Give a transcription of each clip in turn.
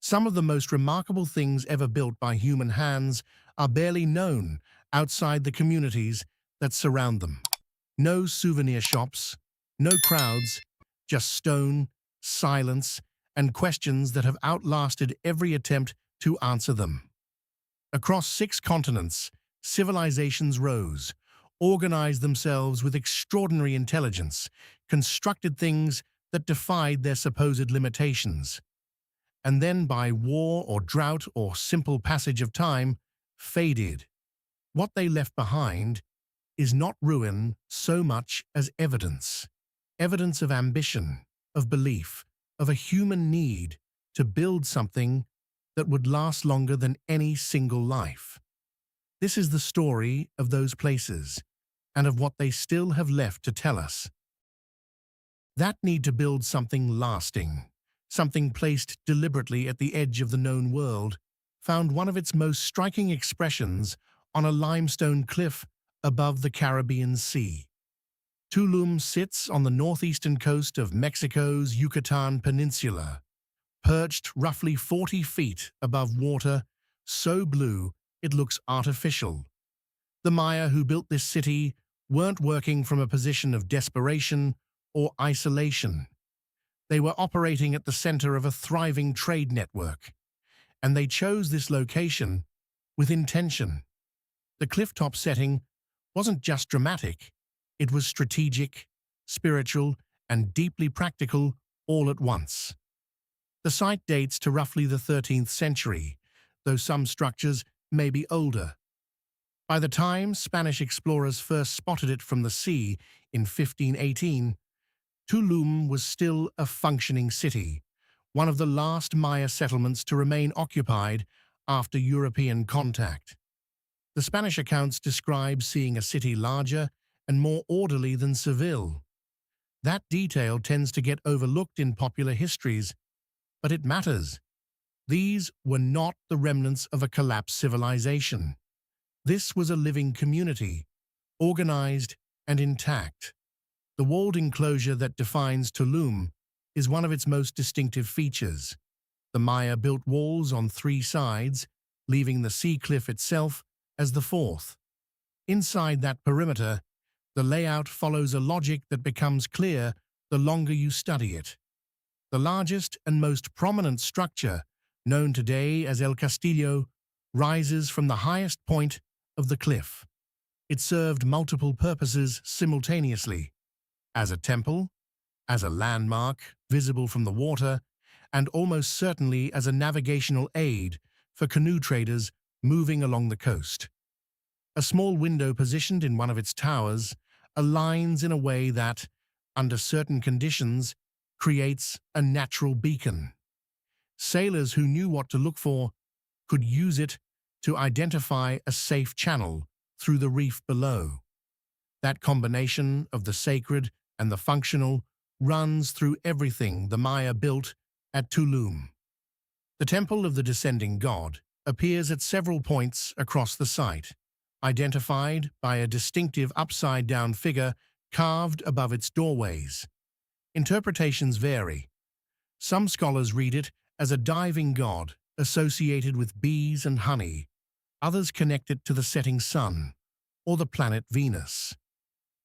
Some of the most remarkable things ever built by human hands are barely known outside the communities that surround them. No souvenir shops, no crowds, just stone, silence, and questions that have outlasted every attempt to answer them. Across 6 continents, civilizations rose, organized themselves with extraordinary intelligence, constructed things that defied their supposed limitations, and then by war or drought or simple passage of time, faded. What they left behind is not ruin so much as evidence. Evidence of ambition, of belief, of a human need to build something that would last longer than any single life. This is the story of those places and of what they still have left to tell us. That need to build something lasting, something placed deliberately at the edge of the known world, found one of its most striking expressions on a limestone cliff above the Caribbean Sea. Tulum sits on the northeastern coast of Mexico's Yucatan Peninsula, perched roughly 40 feet above water, so blue it looks artificial. The Maya who built this city weren't working from a position of desperation or isolation. They were operating at the center of a thriving trade network, and they chose this location with intention. The clifftop setting wasn't just dramatic, it was strategic, spiritual, and deeply practical all at once. The site dates to roughly the 13th century, though some structures may be older. By the time Spanish explorers first spotted it from the sea in 1518, Tulum was still a functioning city, one of the last Maya settlements to remain occupied after European contact. The Spanish accounts describe seeing a city larger and more orderly than Seville. That detail tends to get overlooked in popular histories, but it matters. These were not the remnants of a collapsed civilization. This was a living community, organized and intact. The walled enclosure that defines Tulum is one of its most distinctive features. The Maya built walls on 3 sides, leaving the sea cliff itself as the 4th. Inside that perimeter, the layout follows a logic that becomes clear the longer you study it. The largest and most prominent structure, known today as El Castillo, rises from the highest point of the cliff. It served multiple purposes simultaneously: as a temple, as a landmark visible from the water, and almost certainly as a navigational aid for canoe traders moving along the coast. A small window positioned in one of its towers aligns in a way that, under certain conditions, creates a natural beacon. Sailors who knew what to look for could use it to identify a safe channel through the reef below. That combination of the sacred and the functional runs through everything the Maya built at Tulum. The Temple of the Descending God appears at several points across the site, identified by a distinctive upside-down figure carved above its doorways. Interpretations vary. Some scholars read it as a diving god associated with bees and honey. Others connect it to the setting sun or the planet Venus.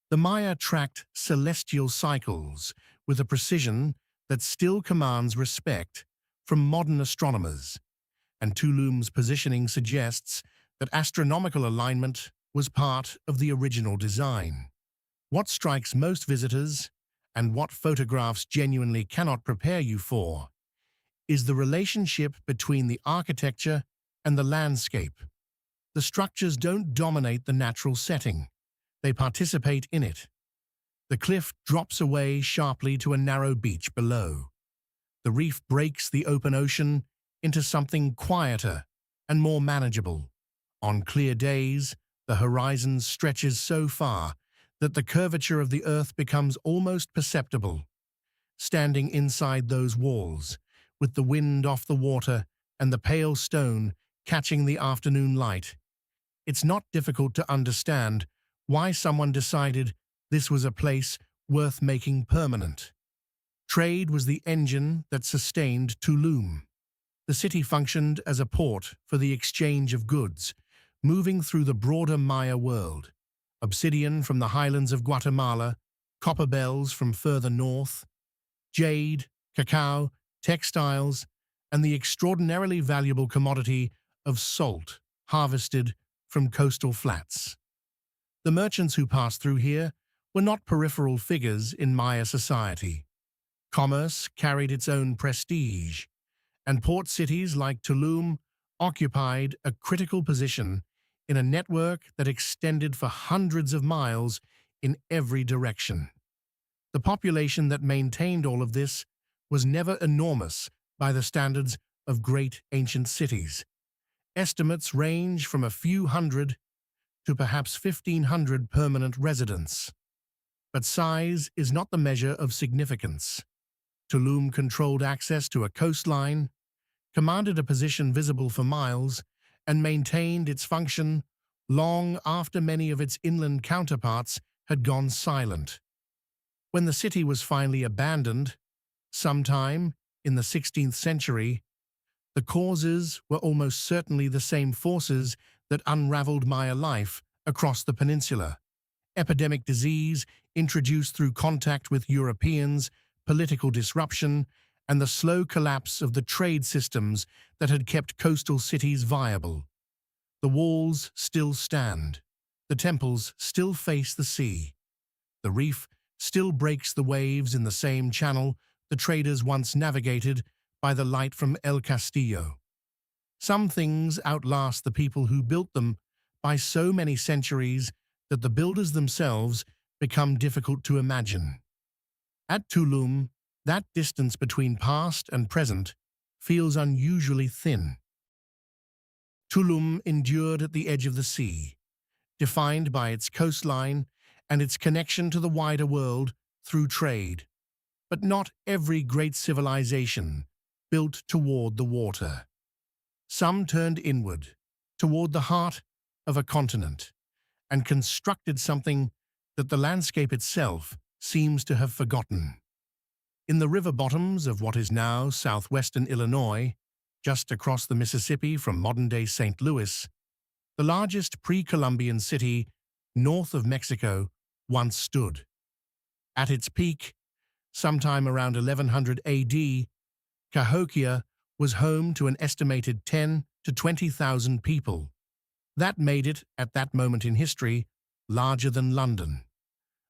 The Maya tracked celestial cycles with a precision that still commands respect from modern astronomers, and Tulum's positioning suggests that astronomical alignment was part of the original design. What strikes most visitors, and what photographs genuinely cannot prepare you for, is the relationship between the architecture and the landscape. The structures don't dominate the natural setting, they participate in it. The cliff drops away sharply to a narrow beach below. The reef breaks the open ocean into something quieter and more manageable. On clear days, the horizon stretches so far that the curvature of the earth becomes almost perceptible. Standing inside those walls, with the wind off the water and the pale stone catching the afternoon light, it's not difficult to understand why someone decided this was a place worth making permanent. Trade was the engine that sustained Tulum. The city functioned as a port for the exchange of goods, moving through the broader Maya world. Obsidian from the highlands of Guatemala, copper bells from further north, jade, cacao, textiles, and the extraordinarily valuable commodity of salt harvested from coastal flats. The merchants who passed through here were not peripheral figures in Maya society. Commerce carried its own prestige, and port cities like Tulum occupied a critical position in a network that extended for hundreds of miles in every direction. The population that maintained all of this was never enormous by the standards of great ancient cities. Estimates range from a few hundred to perhaps 1,500 permanent residents. But size is not the measure of significance. Tulum controlled access to a coastline, commanded a position visible for miles, and maintained its function long after many of its inland counterparts had gone silent. When the city was finally abandoned, sometime in the 16th century, the causes were almost certainly the same forces that unraveled Maya life across the peninsula. Epidemic disease introduced through contact with Europeans, political disruption, and the slow collapse of the trade systems that had kept coastal cities viable. The walls still stand. The temples still face the sea. The reef still breaks the waves in the same channel the traders once navigated by the light from El Castillo. Some things outlast the people who built them by so many centuries that the builders themselves become difficult to imagine. At Tulum, that distance between past and present feels unusually thin. Tulum endured at the edge of the sea, defined by its coastline and its connection to the wider world through trade. But not every great civilization built toward the water. Some turned inward, toward the heart of a continent, and constructed something that the landscape itself seems to have forgotten. In the river bottoms of what is now southwestern Illinois, just across the Mississippi from modern-day St. Louis, the largest pre-Columbian city north of Mexico once stood. At its peak, sometime around 1100 AD, Cahokia was home to an estimated 10 to 20,000 people. That made it, at that moment in history, larger than London,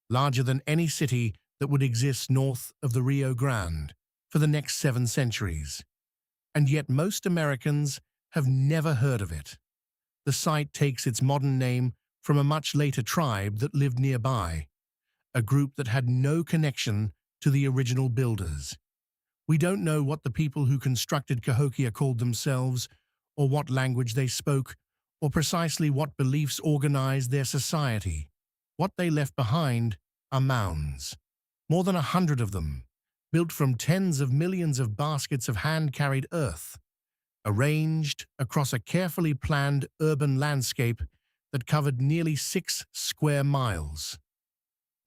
larger than any city that would exist north of the Rio Grande for the next 7 centuries. And yet most Americans have never heard of it. The site takes its modern name from a much later tribe that lived nearby, a group that had no connection to the original builders. We don't know what the people who constructed Cahokia called themselves, or what language they spoke, or precisely what beliefs organized their society. What they left behind are mounds, more than 100 of them, built from tens of millions of baskets of hand-carried earth, arranged across a carefully planned urban landscape that covered nearly 6 square miles.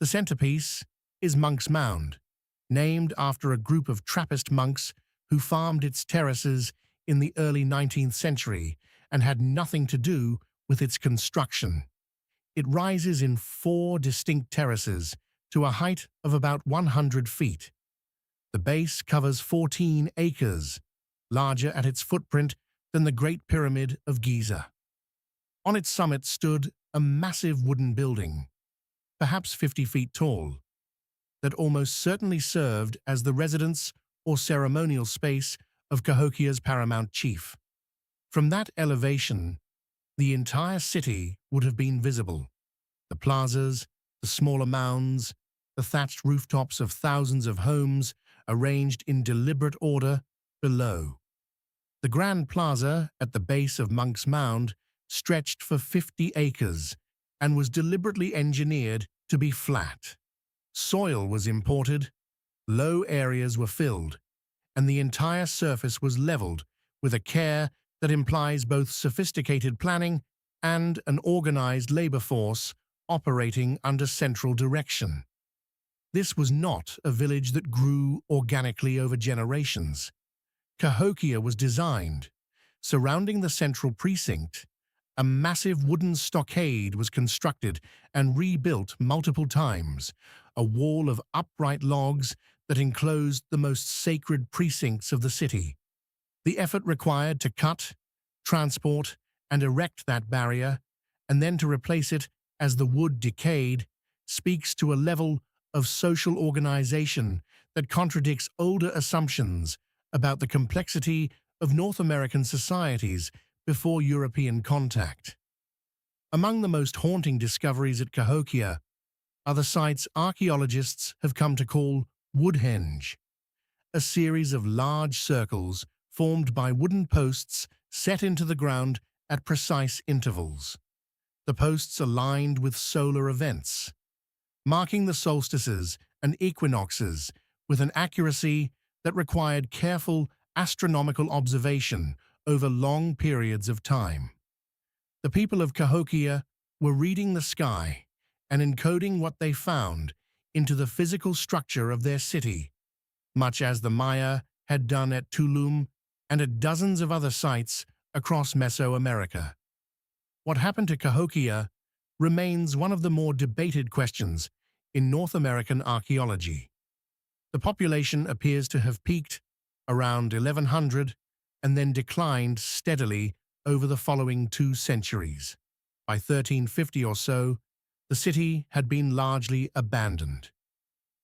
The centerpiece is Monk's Mound, named after a group of Trappist monks who farmed its terraces in the early 19th century and had nothing to do with its construction. It rises in 4 distinct terraces to a height of about 100 feet. The base covers 14 acres, larger at its footprint than the Great Pyramid of Giza. On its summit stood a massive wooden building, perhaps 50 feet tall, that almost certainly served as the residence or ceremonial space of Cahokia's paramount chief. From that elevation, the entire city would have been visible. The plazas, the smaller mounds, the thatched rooftops of thousands of homes arranged in deliberate order below. The Grand Plaza at the base of Monk's Mound stretched for 50 acres and was deliberately engineered to be flat. Soil was imported, low areas were filled, and the entire surface was leveled with a care that implies both sophisticated planning and an organized labor force operating under central direction. This was not a village that grew organically over generations. Cahokia was designed. Surrounding the central precinct, a massive wooden stockade was constructed and rebuilt multiple times, a wall of upright logs that enclosed the most sacred precincts of the city. The effort required to cut, transport, and erect that barrier, and then to replace it as the wood decayed, speaks to a level of social organization that contradicts older assumptions about the complexity of North American societies before European contact. Among the most haunting discoveries at Cahokia are the sites archaeologists have come to call Woodhenge, a series of large circles formed by wooden posts set into the ground at precise intervals. The posts are lined with solar events, marking the solstices and equinoxes with an accuracy that required careful astronomical observation over long periods of time. The people of Cahokia were reading the sky and encoding what they found into the physical structure of their city, much as the Maya had done at Tulum and at dozens of other sites across Mesoamerica. What happened to Cahokia remains one of the more debated questions in North American archaeology. The population appears to have peaked around 1100 and then declined steadily over the following 2 centuries. By 1350 or so, the city had been largely abandoned.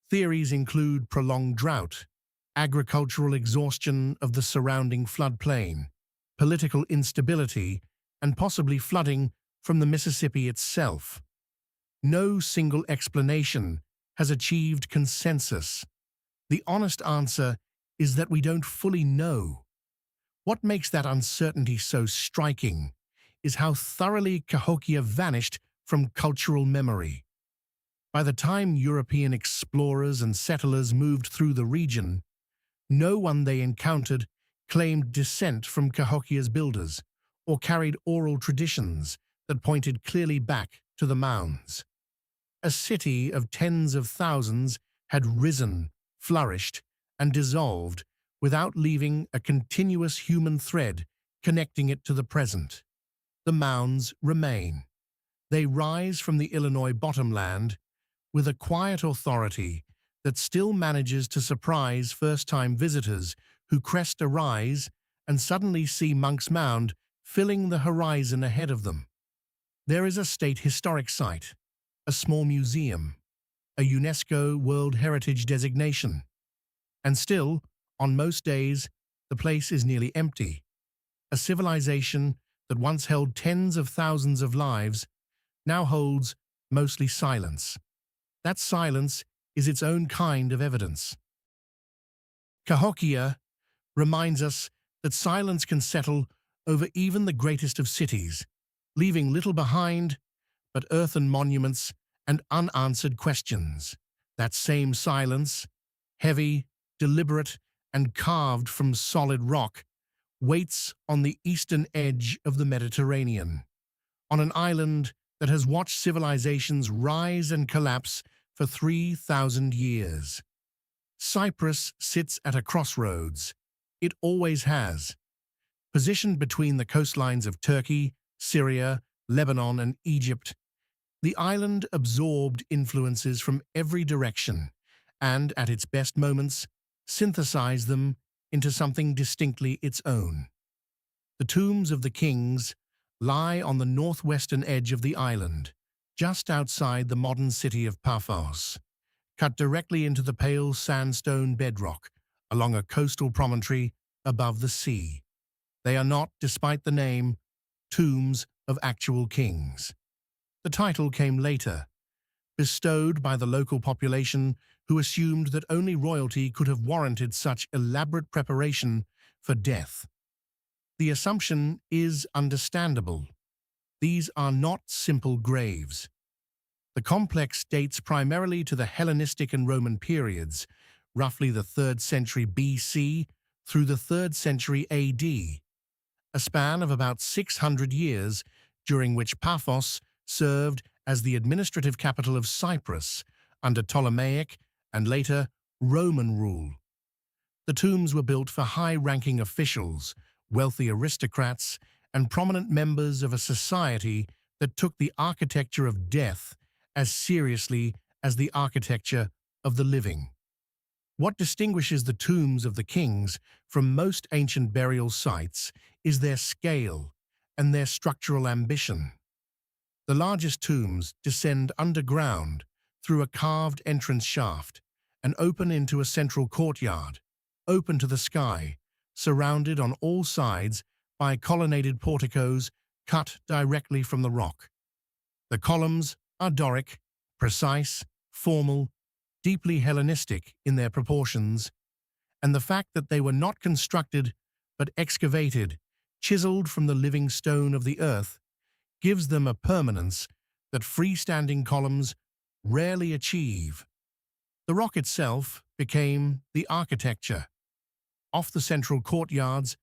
Theories include prolonged drought, agricultural exhaustion of the surrounding floodplain, political instability, and possibly flooding from the Mississippi itself. No single explanation has achieved consensus. The honest answer is that we don't fully know. What makes that uncertainty so striking is how thoroughly Cahokia vanished from cultural memory. By the time European explorers and settlers moved through the region, no one they encountered claimed descent from Cahokia's builders or carried oral traditions that pointed clearly back to the mounds. A city of tens of thousands had risen, flourished, and dissolved without leaving a continuous human thread connecting it to the present. The mounds remain. They rise from the Illinois bottomland with a quiet authority that still manages to surprise first-time visitors who crest a rise and suddenly see Monk's Mound filling the horizon ahead of them. There is a state historic site, a small museum, a UNESCO World Heritage designation. And still, on most days, the place is nearly empty. A civilization that once held tens of thousands of lives now holds mostly silence. That silence is its own kind of evidence. Cahokia reminds us that silence can settle over even the greatest of cities, leaving little behind but earthen monuments and unanswered questions. That same silence, heavy, deliberate, and carved from solid rock, waits on the eastern edge of the Mediterranean, on an island that has watched civilizations rise and collapse for 3,000 years. Cyprus sits at a crossroads. It always has. Positioned between the coastlines of Turkey, Syria, Lebanon, and Egypt, the island absorbed influences from every direction and, at its best moments, synthesized them into something distinctly its own. The tombs of the kings lie on the northwestern edge of the island, just outside the modern city of Paphos, cut directly into the pale sandstone bedrock along a coastal promontory above the sea. They are not, despite the name, tombs of actual kings. The title came later, bestowed by the local population who assumed that only royalty could have warranted such elaborate preparation for death. The assumption is understandable. These are not simple graves. The complex dates primarily to the Hellenistic and Roman periods, roughly the 3rd century BC through the 3rd century AD, a span of about 600 years during which Paphos served as the administrative capital of Cyprus under Ptolemaic and later Roman rule. The tombs were built for high-ranking officials, wealthy aristocrats, and prominent members of a society that took the architecture of death as seriously as the architecture of the living. What distinguishes the tombs of the kings from most ancient burial sites is their scale and their structural ambition. The largest tombs descend underground through a carved entrance shaft and open into a central courtyard, open to the sky, surrounded on all sides by colonnaded porticos cut directly from the rock. The columns are Doric, precise, formal, deeply Hellenistic in their proportions, and the fact that they were not constructed but excavated, chiseled from the living stone of the earth, gives them a permanence that freestanding columns rarely achieve. The rock itself became the architecture. Off the central courtyards,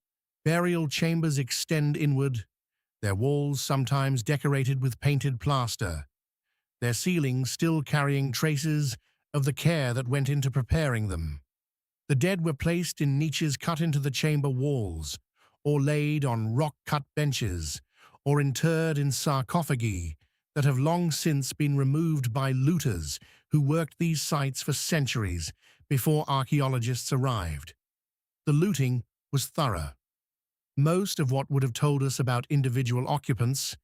burial chambers extend inward, their walls sometimes decorated with painted plaster, their ceilings still carrying traces of the care that went into preparing them. The dead were placed in niches cut into the chamber walls, or laid on rock-cut benches, or interred in sarcophagi that have long since been removed by looters who worked these sites for centuries before archaeologists arrived. The looting was thorough. Most of what would have told us about individual occupants,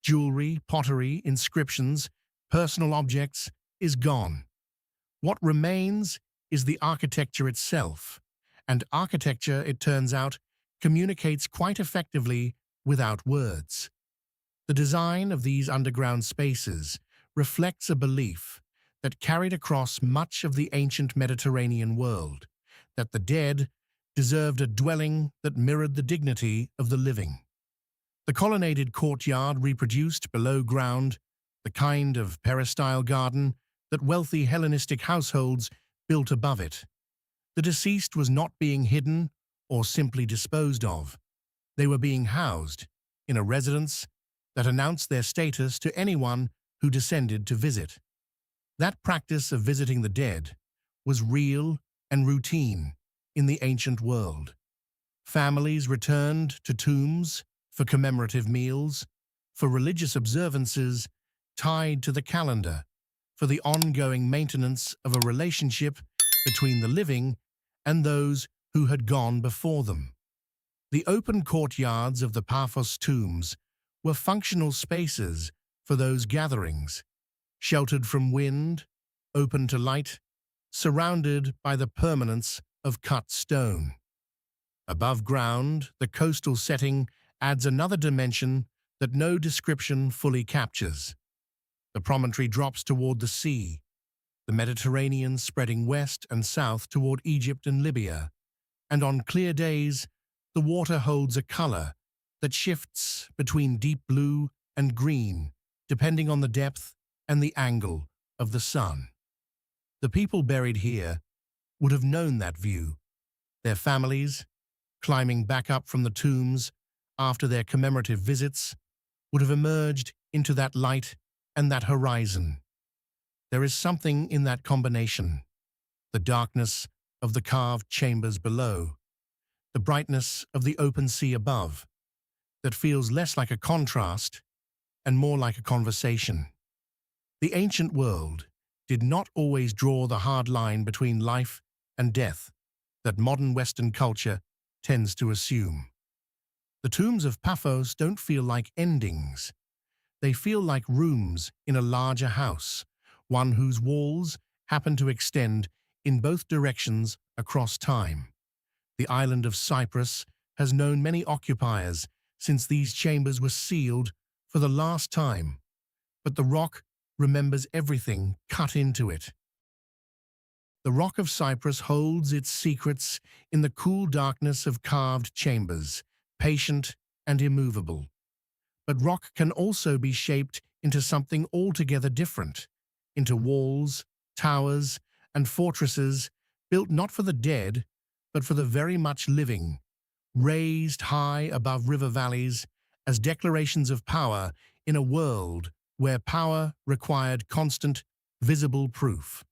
jewelry, pottery, inscriptions, personal objects, is gone. What remains is the architecture itself, and architecture, it turns out, communicates quite effectively without words. The design of these underground spaces reflects a belief that carried across much of the ancient Mediterranean world, that the dead deserved a dwelling that mirrored the dignity of the living. The colonnaded courtyard reproduced below ground the kind of peristyle garden that wealthy Hellenistic households built above it. The deceased was not being hidden or simply disposed of. They were being housed in a residence that announced their status to anyone who descended to visit. That practice of visiting the dead was real and routine in the ancient world. Families returned to tombs for commemorative meals, for religious observances tied to the calendar, for the ongoing maintenance of a relationship between the living and those who had gone before them. The open courtyards of the Paphos tombs were functional spaces for those gatherings, sheltered from wind, open to light, surrounded by the permanence of cut stone. Above ground, the coastal setting adds another dimension that no description fully captures. The promontory drops toward the sea, the Mediterranean spreading west and south toward Egypt and Libya, and on clear days, the water holds a color that shifts between deep blue and green, depending on the depth and the angle of the sun. The people buried here would have known that view. Their families, climbing back up from the tombs after their commemorative visits, would have emerged into that light and that horizon. There is something in that combination, the darkness of the carved chambers below, the brightness of the open sea above, that feels less like a contrast and more like a conversation. The ancient world did not always draw the hard line between life and death that modern Western culture tends to assume. The tombs of Paphos don't feel like endings. They feel like rooms in a larger house, one whose walls happen to extend in both directions across time. The island of Cyprus has known many occupiers since these chambers were sealed for the last time, but the rock remembers everything cut into it. The rock of Cyprus holds its secrets in the cool darkness of carved chambers, patient and immovable. But rock can also be shaped into something altogether different, into walls, towers, and fortresses built not for the dead, but for the very much living, raised high above river valleys as declarations of power in a world where power required constant, visible proof.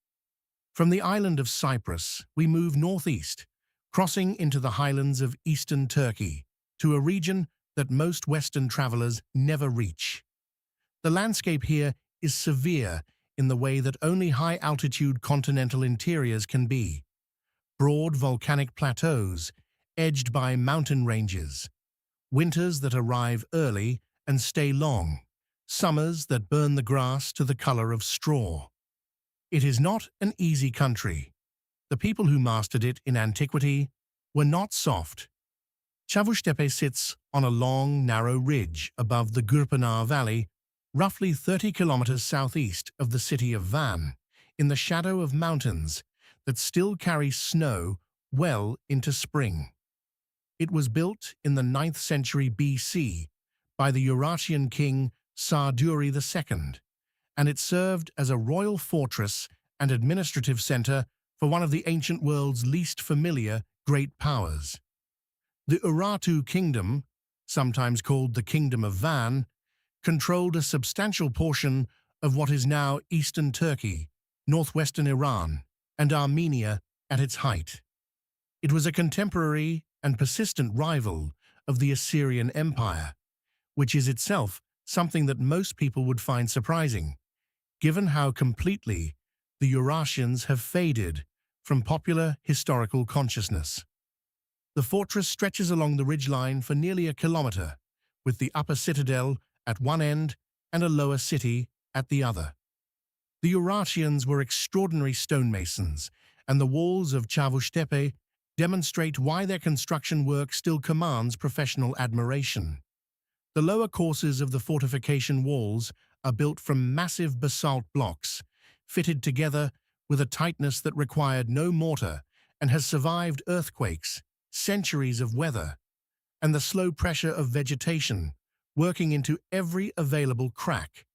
From the island of Cyprus, we move northeast, crossing into the highlands of eastern Turkey, to a region that most Western travelers never reach. The landscape here is severe in the way that only high-altitude continental interiors can be. Broad volcanic plateaus, edged by mountain ranges. Winters that arrive early and stay long. Summers that burn the grass to the color of straw. It is not an easy country. The people who mastered it in antiquity were not soft. Çavuştepe sits on a long, narrow ridge above the Gürpınar Valley, roughly 30 kilometers southeast of the city of Van, in the shadow of mountains that still carry snow well into spring. It was built in the 9th century BC by the Urartian king Sarduri II, and it served as a royal fortress and administrative center for one of the ancient world's least familiar great powers. The Urartu kingdom, sometimes called the Kingdom of Van, controlled a substantial portion of what is now eastern Turkey, northwestern Iran, and Armenia at its height. It was a contemporary and persistent rival of the Assyrian Empire, which is itself something that most people would find surprising, given how completely the Urartians have faded from popular historical consciousness. The fortress stretches along the ridgeline for nearly a kilometer, with the upper citadel at one end and a lower city at the other. The Urartians were extraordinary stonemasons, and the walls of Çavuştepe demonstrate why their construction work still commands professional admiration. The lower courses of the fortification walls are built from massive basalt blocks, fitted together with a tightness that required no mortar and has survived earthquakes, centuries of weather, and the slow pressure of vegetation, working into every available crack.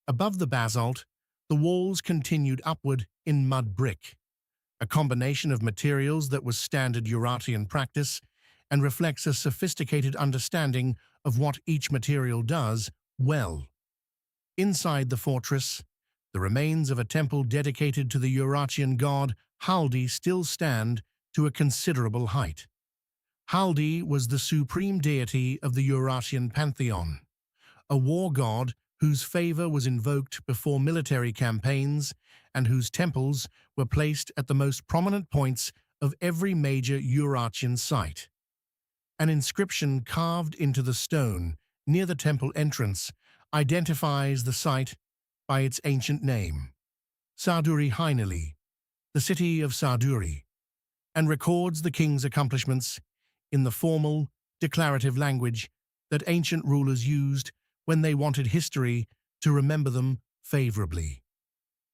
Above the basalt, the walls continued upward in mud brick, a combination of materials that was standard Urartian practice and reflects a sophisticated understanding of what each material does well. Inside the fortress, the remains of a temple dedicated to the Urartian god Haldi still stand to a considerable height. Haldi was the supreme deity of the Urartian pantheon, a war god whose favor was invoked before military campaigns and whose temples were placed at the most prominent points of every major Urartian site. An inscription carved into the stone near the temple entrance identifies the site by its ancient name, Sarduri Hainali, the city of Sarduri, and records the king's accomplishments in the formal, declarative language that ancient rulers used when they wanted history to remember them favorably.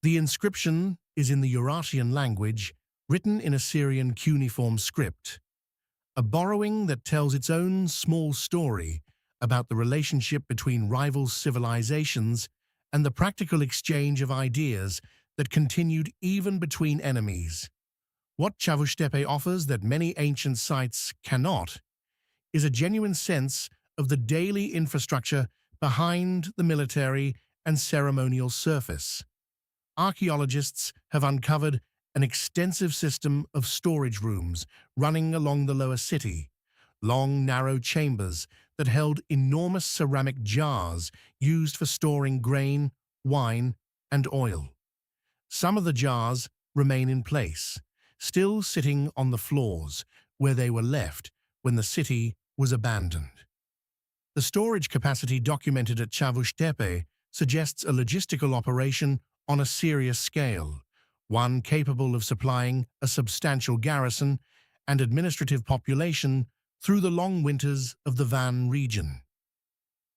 The inscription is in the Urartian language, written in Assyrian cuneiform script, a borrowing that tells its own small story about the relationship between rival civilizations and the practical exchange of ideas that continued even between enemies. What Çavuştepe offers that many ancient sites cannot is a genuine sense of the daily infrastructure behind the military and ceremonial surface. Archaeologists have uncovered an extensive system of storage rooms running along the lower city, long, narrow chambers that held enormous ceramic jars used for storing grain, wine, and oil. Some of the jars remain in place, still sitting on the floors where they were left when the city was abandoned. The storage capacity documented at Çavuştepe suggests a logistical operation on a serious scale, one capable of supplying a substantial garrison and administrative population through the long winters of the Van region.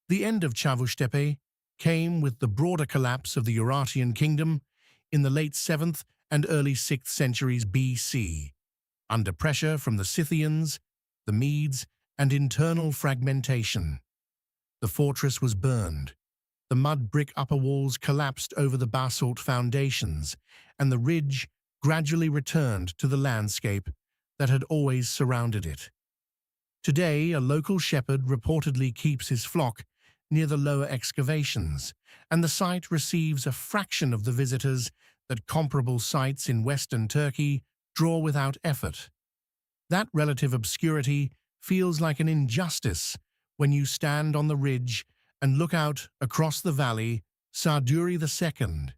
The end of Çavuştepe came with the broader collapse of the Urartian kingdom in the late 7th and early 6th centuries BC, under pressure from the Scythians, the Medes, and internal fragmentation. The fortress was burned, the mud brick upper walls collapsed over the basalt foundations, and the ridge gradually returned to the landscape that had always surrounded it. Today, a local shepherd reportedly keeps his flock near the lower excavations, and the site receives a fraction of the visitors that comparable sites in western Turkey draw without effort. That relative obscurity feels like an injustice when you stand on the ridge and look out across the valley. Sarduri II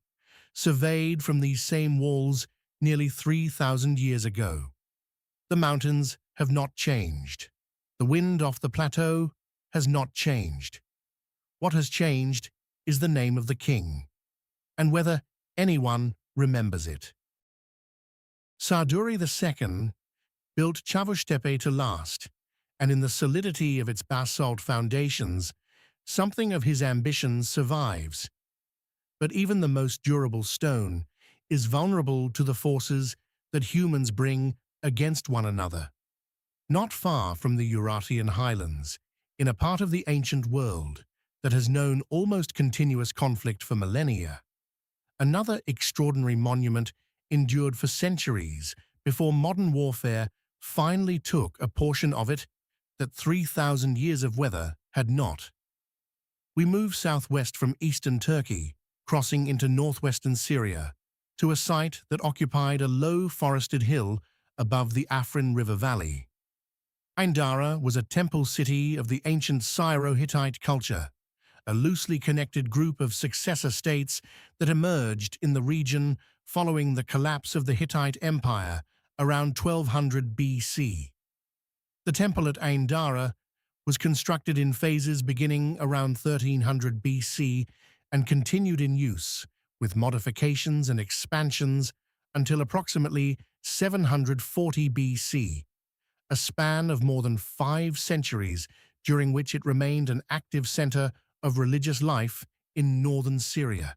surveyed from these same walls nearly 3,000 years ago. The mountains have not changed. The wind off the plateau has not changed. What has changed is the name of the king, and whether anyone remembers it. Sarduri II built Çavuştepe to last, and in the solidity of its basalt foundations, something of his ambition survives. But even the most durable stone is vulnerable to the forces that humans bring against one another. Not far from the Urartian highlands, in a part of the ancient world that has known almost continuous conflict for millennia, another extraordinary monument endured for centuries before modern warfare finally took a portion of it that 3,000 years of weather had not. We move southwest from eastern Turkey, crossing into northwestern Syria, to a site that occupied a low forested hill above the Afrin River Valley. Ain Dara was a temple city of the ancient Syro-Hittite culture, a loosely connected group of successor states that emerged in the region following the collapse of the Hittite Empire around 1200 BC. The temple at Ain Dara was constructed in phases beginning around 1300 BC and continued in use, with modifications and expansions until approximately 740 BC, a span of more than 5 centuries during which it remained an active center of religious life in northern Syria.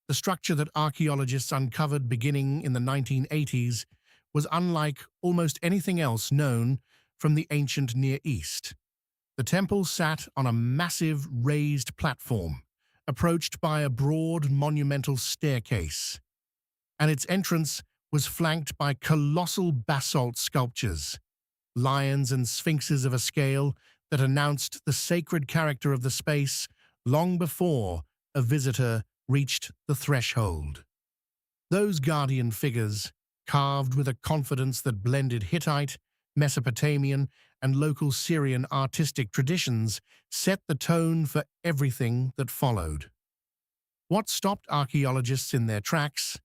The structure that archaeologists uncovered beginning in the 1980s was unlike almost anything else known from the ancient Near East. The temple sat on a massive raised platform, approached by a broad monumental staircase, and its entrance was flanked by colossal basalt sculptures, lions and sphinxes of a scale that announced the sacred character of the space long before a visitor reached the threshold. Those guardian figures, carved with a confidence that blended Hittite, Mesopotamian, and local Syrian artistic traditions, set the tone for everything that followed. What stopped archaeologists in their tracks,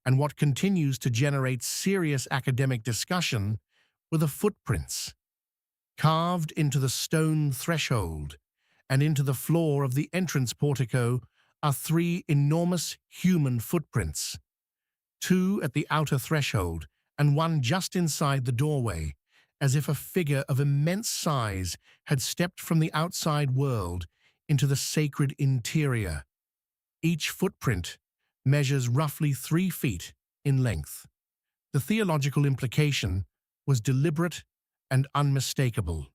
and what continues to generate serious academic discussion, were the footprints. Carved into the stone threshold and into the floor of the entrance portico are 3 enormous human footprints, 2 at the outer threshold and 1 just inside the doorway, as if a figure of immense size had stepped from the outside world into the sacred interior. Each footprint measures roughly 3 feet in length. The theological implication was deliberate and unmistakable.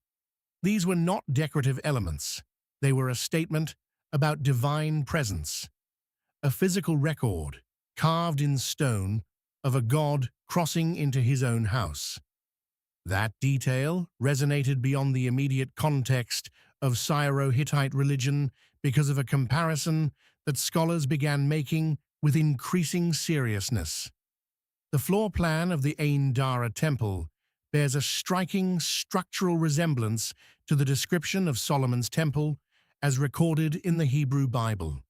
These were not decorative elements. They were a statement about divine presence, a physical record, carved in stone, of a god crossing into his own house. That detail resonated beyond the immediate context of Syro-Hittite religion because of a comparison that scholars began making with increasing seriousness. The floor plan of the Ain Dara Temple bears a striking structural resemblance to the description of Solomon's Temple as recorded in the Hebrew Bible.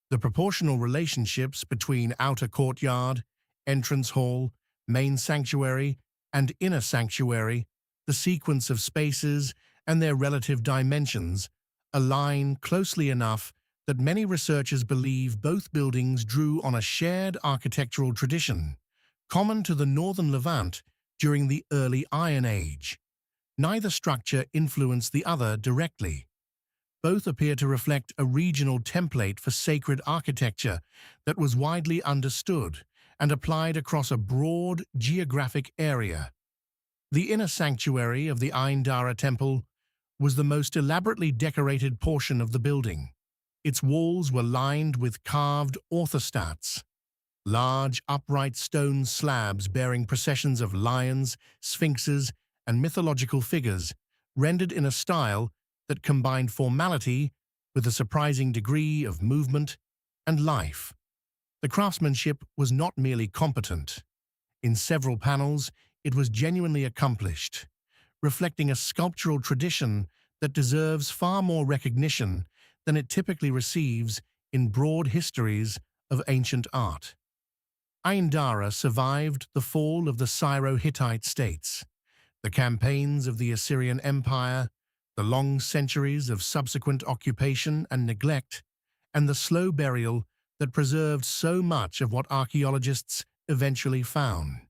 The proportional relationships between outer courtyard, entrance hall, main sanctuary, and inner sanctuary, the sequence of spaces and their relative dimensions, align closely enough that many researchers believe both buildings drew on a shared architectural tradition, common to the northern Levant during the early Iron Age. Neither structure influenced the other directly. Both appear to reflect a regional template for sacred architecture that was widely understood and applied across a broad geographic area. The inner sanctuary of the Ain Dara Temple was the most elaborately decorated portion of the building. Its walls were lined with carved orthostats, large upright stone slabs bearing processions of lions, sphinxes, and mythological figures, rendered in a style that combined formality with a surprising degree of movement and life. The craftsmanship was not merely competent. In several panels, it was genuinely accomplished, reflecting a sculptural tradition that deserves far more recognition than it typically receives in broad histories of ancient art. Ain Dara survived the fall of the Syro-Hittite states, the campaigns of the Assyrian Empire, the long centuries of subsequent occupation and neglect, and the slow burial that preserved so much of what archaeologists eventually found.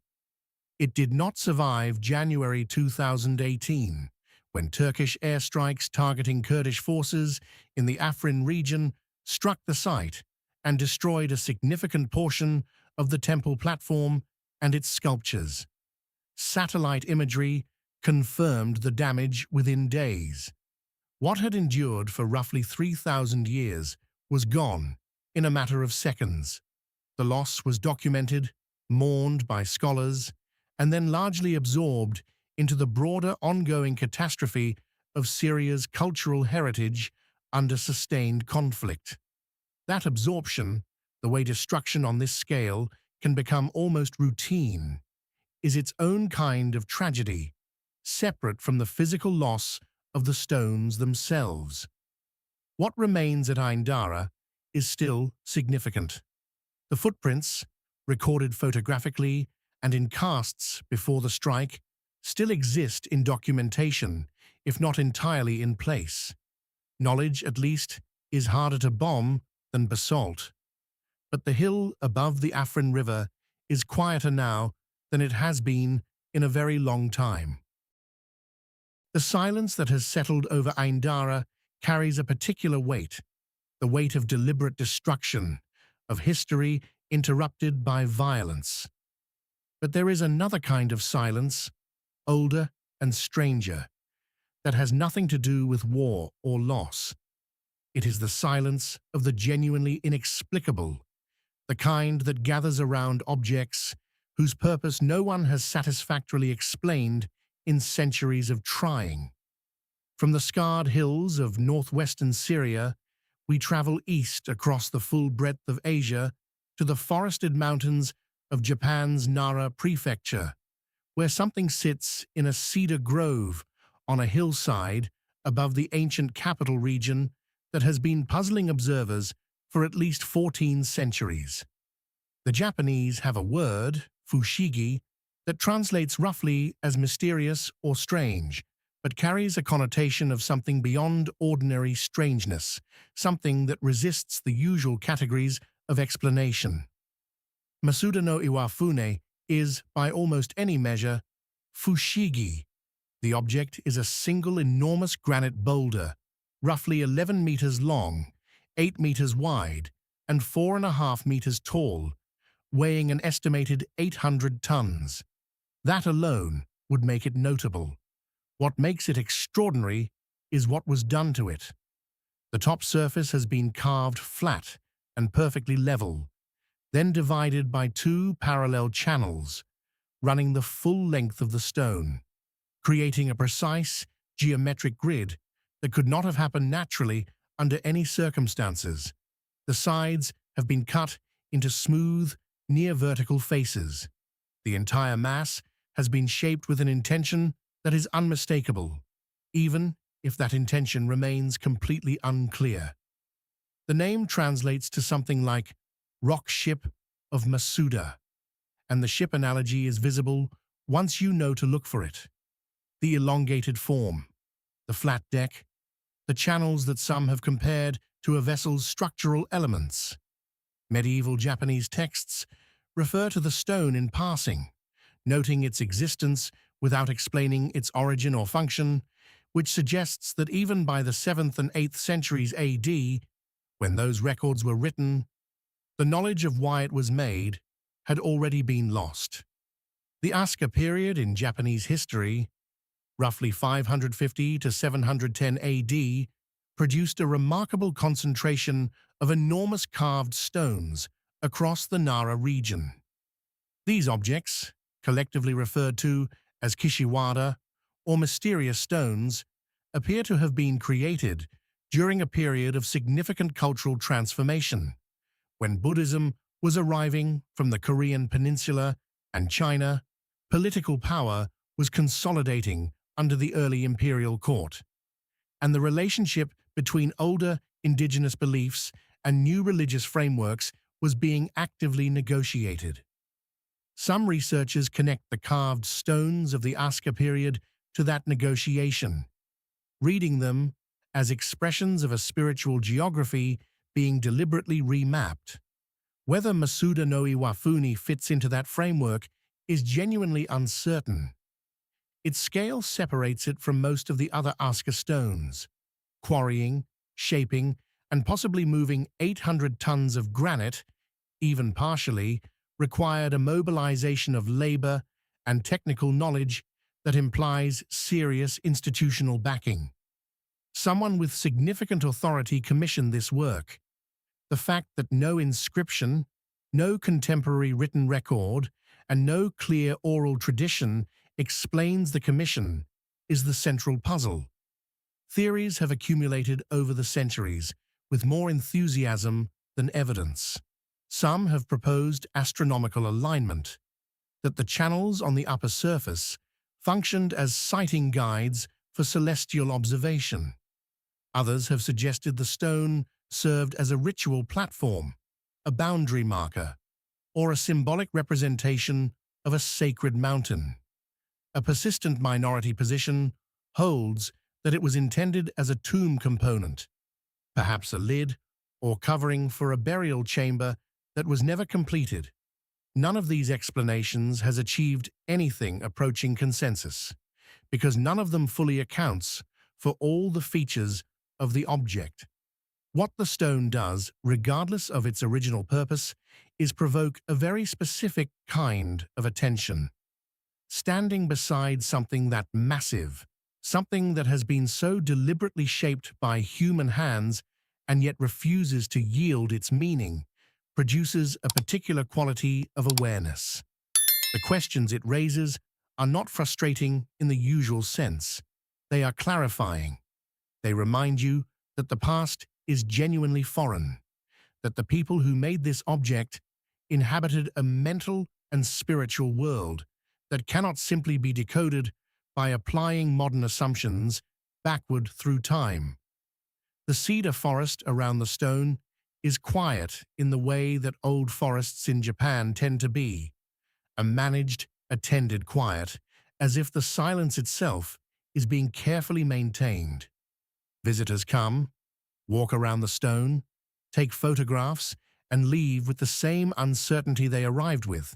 It did not survive January 2018, when Turkish airstrikes targeting Kurdish forces in the Afrin region struck the site and destroyed a significant portion of the temple platform and its sculptures. Satellite imagery confirmed the damage within days. What had endured for roughly 3,000 years was gone in a matter of seconds. The loss was documented, mourned by scholars, and then largely absorbed into the broader ongoing catastrophe of Syria's cultural heritage under sustained conflict. That absorption, the way destruction on this scale can become almost routine, is its own kind of tragedy, separate from the physical loss of the stones themselves. What remains at Ain Dara is still significant. The footprints, recorded photographically and in casts before the strike, still exist in documentation, if not entirely in place. Knowledge, at least, is harder to bomb than basalt. But the hill above the Afrin River is quieter now than it has been in a very long time. The silence that has settled over Ain Dara carries a particular weight, the weight of deliberate destruction, of history interrupted by violence. But there is another kind of silence, older and stranger, that has nothing to do with war or loss. It is the silence of the genuinely inexplicable, the kind that gathers around objects whose purpose no one has satisfactorily explained in centuries of trying. From the scarred hills of northwestern Syria, we travel east across the full breadth of Asia to the forested mountains of Japan's Nara prefecture, where something sits in a cedar grove on a hillside above the ancient capital region that has been puzzling observers for at least 14 centuries. The Japanese have a word, fushigi, that translates roughly as mysterious or strange, but carries a connotation of something beyond ordinary strangeness, something that resists the usual categories of explanation. Masuda-no-Iwafune is, by almost any measure, fushigi. The object is a single enormous granite boulder, roughly 11 meters long, 8 meters wide, and 4.5 meters tall, weighing an estimated 800 tons. That alone would make it notable. What makes it extraordinary is what was done to it. The top surface has been carved flat and perfectly level, then divided by 2 parallel channels, running the full length of the stone, creating a precise geometric grid that could not have happened naturally under any circumstances. The sides have been cut into smooth, near-vertical faces. The entire mass has been shaped with an intention that is unmistakable, even if that intention remains completely unclear. The name translates to something like rock ship of Masuda, and the ship analogy is visible once you know to look for it. The elongated form, the flat deck, the channels that some have compared to a vessel's structural elements. Medieval Japanese texts refer to the stone in passing, noting its existence without explaining its origin or function, which suggests that even by the 7th and 8th centuries AD, when those records were written, the knowledge of why it was made had already been lost. The Asuka period in Japanese history, roughly 550 to 710 AD, produced a remarkable concentration of enormous carved stones across the Nara region. These objects, collectively referred to as kishiwada, or mysterious stones, appear to have been created during a period of significant cultural transformation, when Buddhism was arriving from the Korean peninsula and China, Political power was consolidating under the early imperial court, and the relationship between older indigenous beliefs and new religious frameworks was being actively negotiated. Some researchers connect the carved stones of the Aska period to that negotiation, reading them as expressions of a spiritual geography being deliberately remapped. Whether Masuda-no-Iwafune fits into that framework is genuinely uncertain. Its scale separates it from most of the other Aska stones. Quarrying, shaping, and possibly moving 800 tons of granite, even partially, required a mobilization of labor and technical knowledge that implies serious institutional backing. Someone with significant authority commissioned this work. The fact that no inscription, no contemporary written record, and no clear oral tradition explains the commission is the central puzzle. Theories have accumulated over the centuries, with more enthusiasm than evidence. Some have proposed astronomical alignment, that the channels on the upper surface functioned as sighting guides for celestial observation. Others have suggested the stone served as a ritual platform, a boundary marker, or a symbolic representation of a sacred mountain. A persistent minority position holds that it was intended as a tomb component, perhaps a lid or covering for a burial chamber that was never completed. None of these explanations has achieved anything approaching consensus, because none of them fully accounts for all the features of the object. What the stone does, regardless of its original purpose, is provoke a very specific kind of attention. Standing beside something that massive, something that has been so deliberately shaped by human hands and yet refuses to yield its meaning, produces a particular quality of awareness. The questions it raises are not frustrating in the usual sense. They are clarifying. They remind you that the past is genuinely foreign, that the people who made this object inhabited a mental and spiritual world that cannot simply be decoded by applying modern assumptions backward through time. The cedar forest around the stone is quiet in the way that old forests in Japan tend to be, a managed, attended quiet, as if the silence itself is being carefully maintained. Visitors come, walk around the stone, take photographs, and leave with the same uncertainty they arrived with.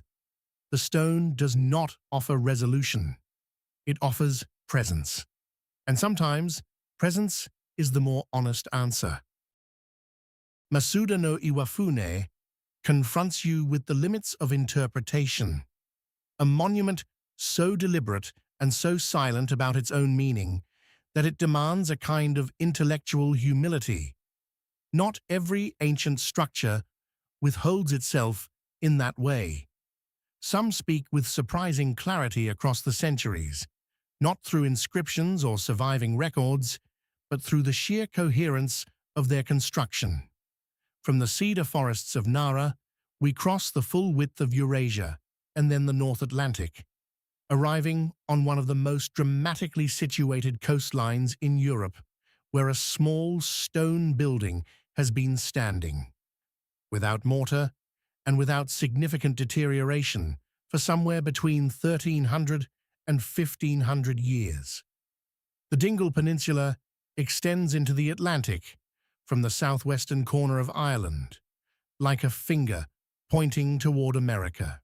The stone does not offer resolution. It offers presence. And sometimes, presence is the more honest answer. Masuda-no-Iwafune confronts you with the limits of interpretation. A monument so deliberate and so silent about its own meaning that it demands a kind of intellectual humility. Not every ancient structure withholds itself in that way. Some speak with surprising clarity across the centuries, not through inscriptions or surviving records, but through the sheer coherence of their construction. From the cedar forests of Nara, we cross the full width of Eurasia and then the North Atlantic, arriving on one of the most dramatically situated coastlines in Europe, where a small stone building has been standing, without mortar and without significant deterioration, for somewhere between 1,300 and 1,500 years. The Dingle Peninsula extends into the Atlantic from the southwestern corner of Ireland, like a finger pointing toward America.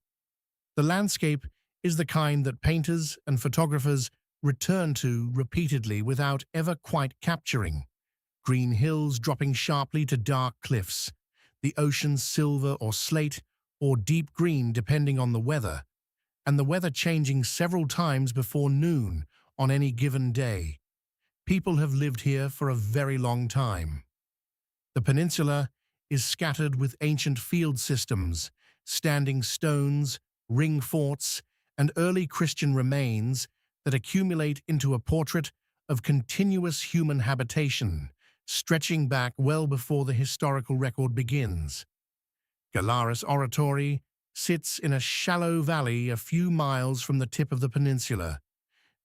The landscape is the kind that painters and photographers return to repeatedly without ever quite capturing. Green hills dropping sharply to dark cliffs, the ocean's silver or slate or deep green depending on the weather, and the weather changing several times before noon on any given day. People have lived here for a very long time. The peninsula is scattered with ancient field systems, standing stones, ring forts, and early Christian remains that accumulate into a portrait of continuous human habitation, stretching back well before the historical record begins. Gallarus Oratory, sits in a shallow valley a few miles from the tip of the peninsula,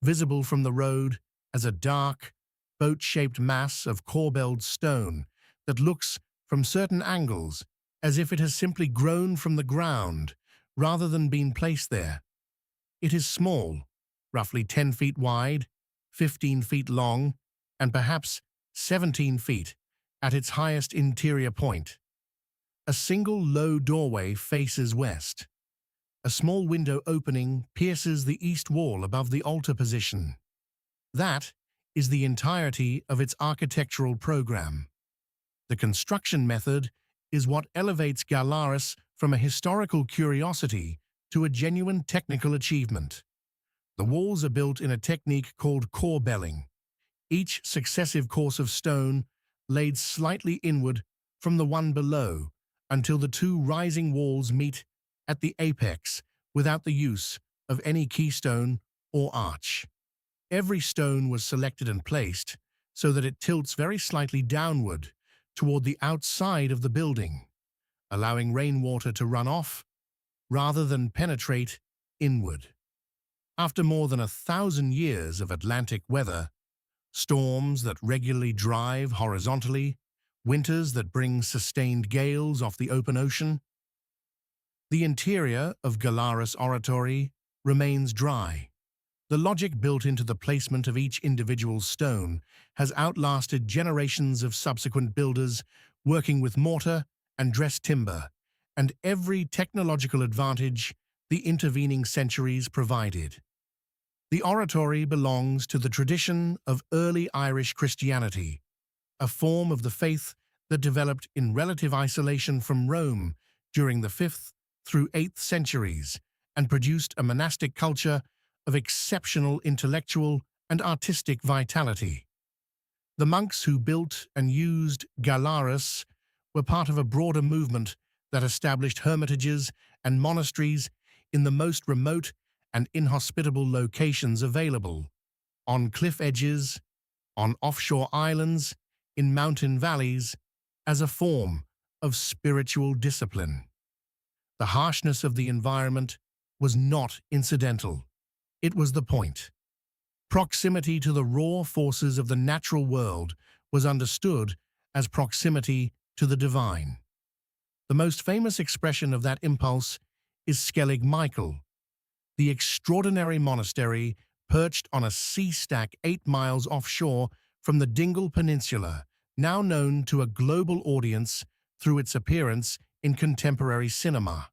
visible from the road as a dark, boat-shaped mass of corbelled stone that looks, from certain angles, as if it has simply grown from the ground rather than been placed there. It is small, roughly 10 feet wide, 15 feet long, and perhaps 17 feet at its highest interior point. A single low doorway faces west. A small window opening pierces the east wall above the altar position. That is the entirety of its architectural program. The construction method is what elevates Gallarus from a historical curiosity to a genuine technical achievement. The walls are built in a technique called corbelling, each successive course of stone laid slightly inward from the one below until the two rising walls meet at the apex without the use of any keystone or arch. Every stone was selected and placed so that it tilts very slightly downward toward the outside of the building, allowing rainwater to run off rather than penetrate inward. After more than 1,000 years of Atlantic weather, storms that regularly drive horizontally, winters that bring sustained gales off the open ocean, the interior of Gallarus Oratory remains dry. The logic built into the placement of each individual stone has outlasted generations of subsequent builders working with mortar and dressed timber, and every technological advantage the intervening centuries provided. The oratory belongs to the tradition of early Irish Christianity, a form of the faith that developed in relative isolation from Rome during the 5th through 8th centuries and produced a monastic culture of exceptional intellectual and artistic vitality. The monks who built and used Gallarus were part of a broader movement that established hermitages and monasteries in the most remote and inhospitable locations available, on cliff edges, on offshore islands, in mountain valleys, as a form of spiritual discipline. The harshness of the environment was not incidental. It was the point. Proximity to the raw forces of the natural world was understood as proximity to the divine. The most famous expression of that impulse is Skellig Michael, the extraordinary monastery perched on a sea stack 8 miles offshore from the Dingle Peninsula, now known to a global audience through its appearance in contemporary cinema.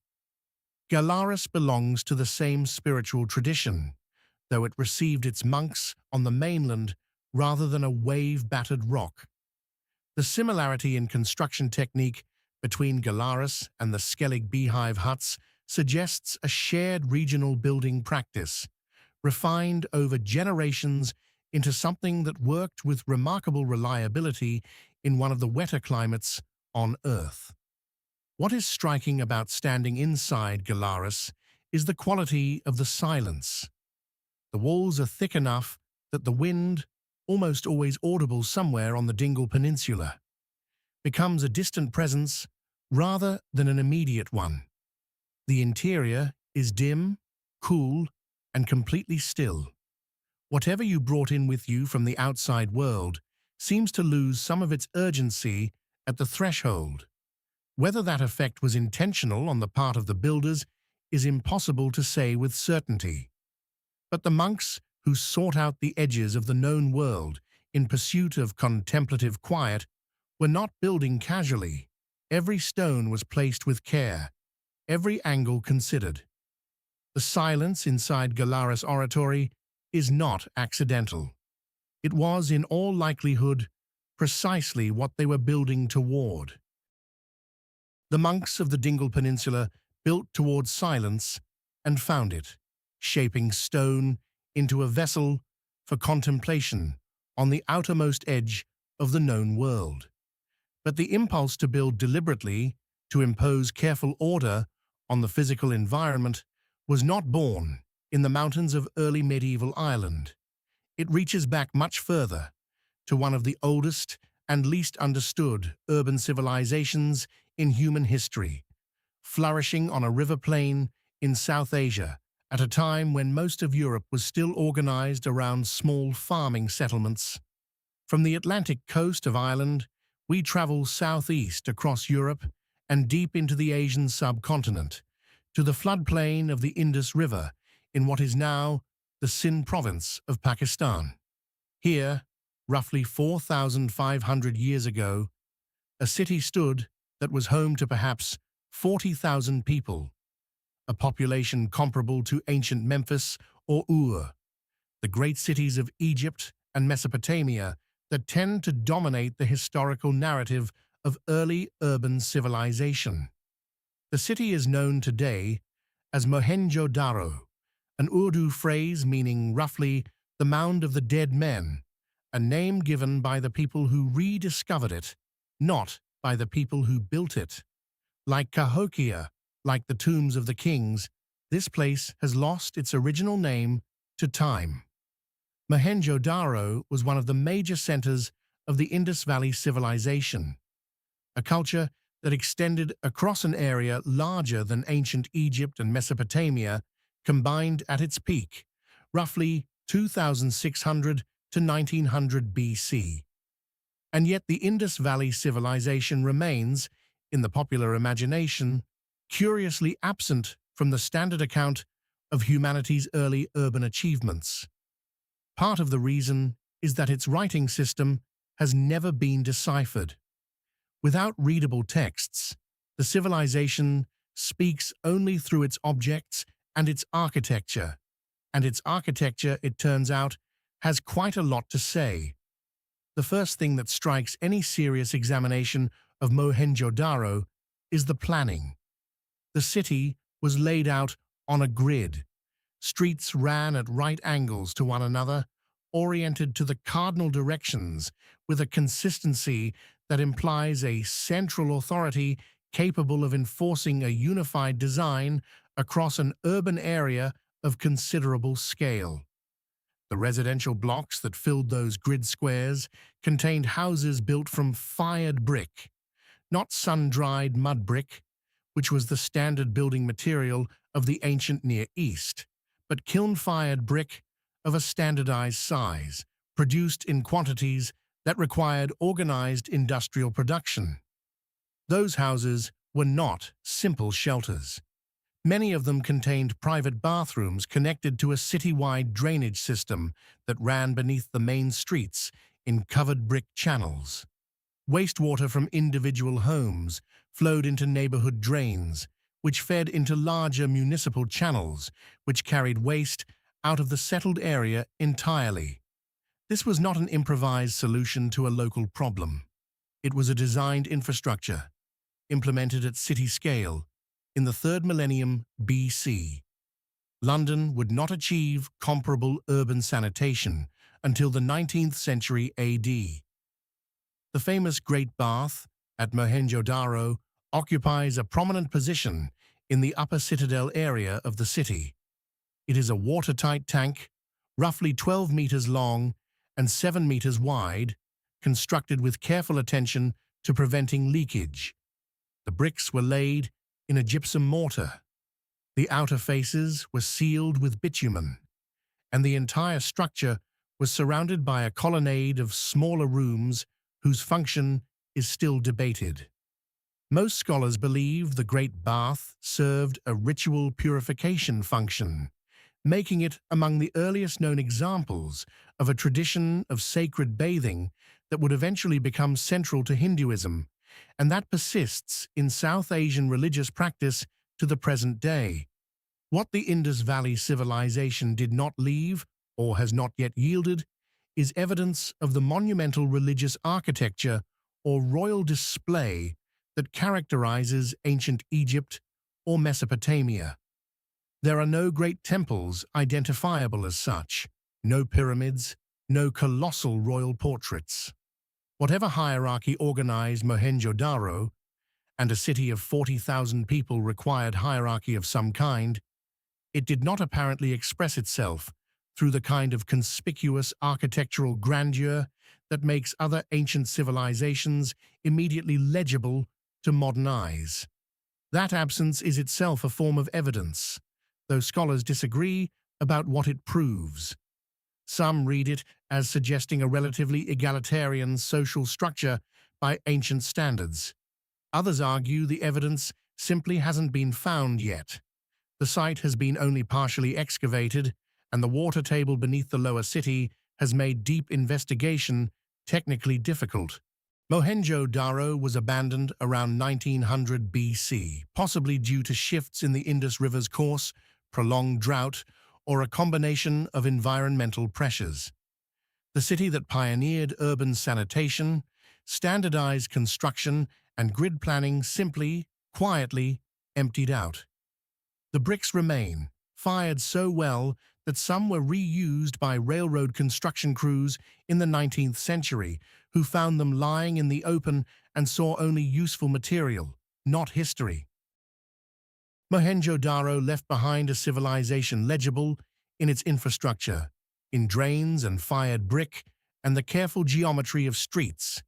Gallarus belongs to the same spiritual tradition, though it received its monks on the mainland rather than a wave-battered rock. The similarity in construction technique between Gallarus and the Skellig beehive huts suggests a shared regional building practice, refined over generations into something that worked with remarkable reliability in one of the wetter climates on Earth. What is striking about standing inside Gallarus is the quality of the silence. The walls are thick enough that the wind, almost always audible somewhere on the Dingle Peninsula, becomes a distant presence rather than an immediate one. The interior is dim, cool, and completely still. Whatever you brought in with you from the outside world seems to lose some of its urgency at the threshold. Whether that effect was intentional on the part of the builders is impossible to say with certainty. But the monks who sought out the edges of the known world in pursuit of contemplative quiet were not building casually. Every stone was placed with care, every angle considered. The silence inside Gallarus Oratory is not accidental. It was, in all likelihood, precisely what they were building toward. The monks of the Dingle Peninsula built towards silence and found it, shaping stone into a vessel for contemplation on the outermost edge of the known world. But the impulse to build deliberately, to impose careful order on the physical environment, was not born in the mountains of early medieval Ireland. It reaches back much further, to one of the oldest and least understood urban civilizations in human history, flourishing on a river plain in South Asia at a time when most of Europe was still organized around small farming settlements. From the Atlantic coast of Ireland, we travel southeast across Europe and deep into the Asian subcontinent, to the floodplain of the Indus River in what is now the Sindh province of Pakistan. Here, roughly 4,500 years ago, a city stood that was home to perhaps 40,000 people, a population comparable to ancient Memphis or Ur, the great cities of Egypt and Mesopotamia that tend to dominate the historical narrative of early urban civilization. The city is known today as Mohenjo-Daro, an Urdu phrase meaning roughly the mound of the dead men, a name given by the people who rediscovered it, not by the people who built it. Like Cahokia, like the tombs of the kings, this place has lost its original name to time. Mohenjo-Daro was one of the major centers of the Indus Valley civilization, a culture that extended across an area larger than ancient Egypt and Mesopotamia combined at its peak, roughly 2,600 to 1900 BC. And yet the Indus Valley civilization remains, in the popular imagination, curiously absent from the standard account of humanity's early urban achievements. Part of the reason is that its writing system has never been deciphered. Without readable texts, the civilization speaks only through its objects and its architecture, it turns out, has quite a lot to say. The first thing that strikes any serious examination of Mohenjo-Daro is the planning. The city was laid out on a grid. Streets ran at right angles to one another, oriented to the cardinal directions with a consistency that implies a central authority capable of enforcing a unified design across an urban area of considerable scale. The residential blocks that filled those grid squares contained houses built from fired brick, not sun-dried mud brick, which was the standard building material of the ancient Near East, but kiln-fired brick of a standardized size, produced in quantities that required organized industrial production. Those houses were not simple shelters. Many of them contained private bathrooms connected to a citywide drainage system that ran beneath the main streets in covered brick channels. Wastewater from individual homes flowed into neighborhood drains, which fed into larger municipal channels, which carried waste out of the settled area entirely. This was not an improvised solution to a local problem. It was a designed infrastructure, implemented at city scale, in the 3rd millennium BC. London would not achieve comparable urban sanitation until the 19th century AD. The famous Great Bath at Mohenjo-Daro occupies a prominent position in the upper citadel area of the city. It is a watertight tank, roughly 12 meters long and 7 meters wide, constructed with careful attention to preventing leakage. The bricks were laid in a gypsum mortar. The outer faces were sealed with bitumen, and the entire structure was surrounded by a colonnade of smaller rooms whose function is still debated. Most scholars believe the Great Bath served a ritual purification function, making it among the earliest known examples of a tradition of sacred bathing that would eventually become central to Hinduism, and that persists in South Asian religious practice to the present day. What the Indus Valley civilization did not leave, or has not yet yielded, is evidence of the monumental religious architecture or royal display that characterizes ancient Egypt or Mesopotamia. There are no great temples identifiable as such, no pyramids, no colossal royal portraits. Whatever hierarchy organized Mohenjo-Daro, and a city of 40,000 people required hierarchy of some kind, it did not apparently express itself through the kind of conspicuous architectural grandeur that makes other ancient civilizations immediately legible to modern eyes. That absence is itself a form of evidence, though scholars disagree about what it proves. Some read it as suggesting a relatively egalitarian social structure by ancient standards. Others argue the evidence simply hasn't been found yet. The site has been only partially excavated, and the water table beneath the lower city has made deep investigation technically difficult. Mohenjo-Daro was abandoned around 1900 BC, possibly due to shifts in the Indus River's course, prolonged drought, or a combination of environmental pressures. The city that pioneered urban sanitation, standardized construction, and grid planning simply, quietly, emptied out. The bricks remain, fired so well that some were reused by railroad construction crews in the 19th century, who found them lying in the open and saw only useful material, not history. Mohenjo-Daro left behind a civilization legible in its infrastructure, in drains and fired brick, and the careful geometry of streets,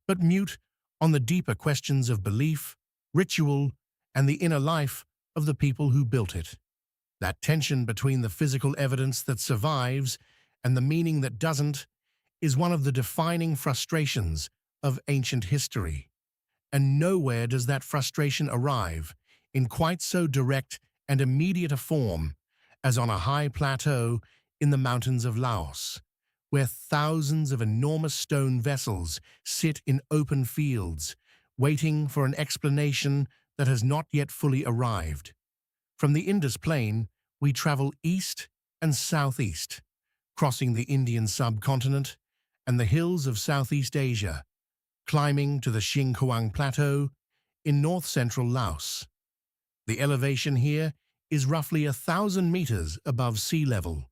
but mute on the deeper questions of belief, ritual, and the inner life of the people who built it. That tension between the physical evidence that survives and the meaning that doesn't is one of the defining frustrations of ancient history. And nowhere does that frustration arrive in quite so direct and immediate a form as on a high plateau in the mountains of Laos, where thousands of enormous stone vessels sit in open fields, waiting for an explanation that has not yet fully arrived. From the Indus Plain, we travel east and southeast, crossing the Indian subcontinent and the hills of Southeast Asia, climbing to the Xinghuang Plateau in north-central Laos. The elevation here is roughly 1,000 meters above sea level,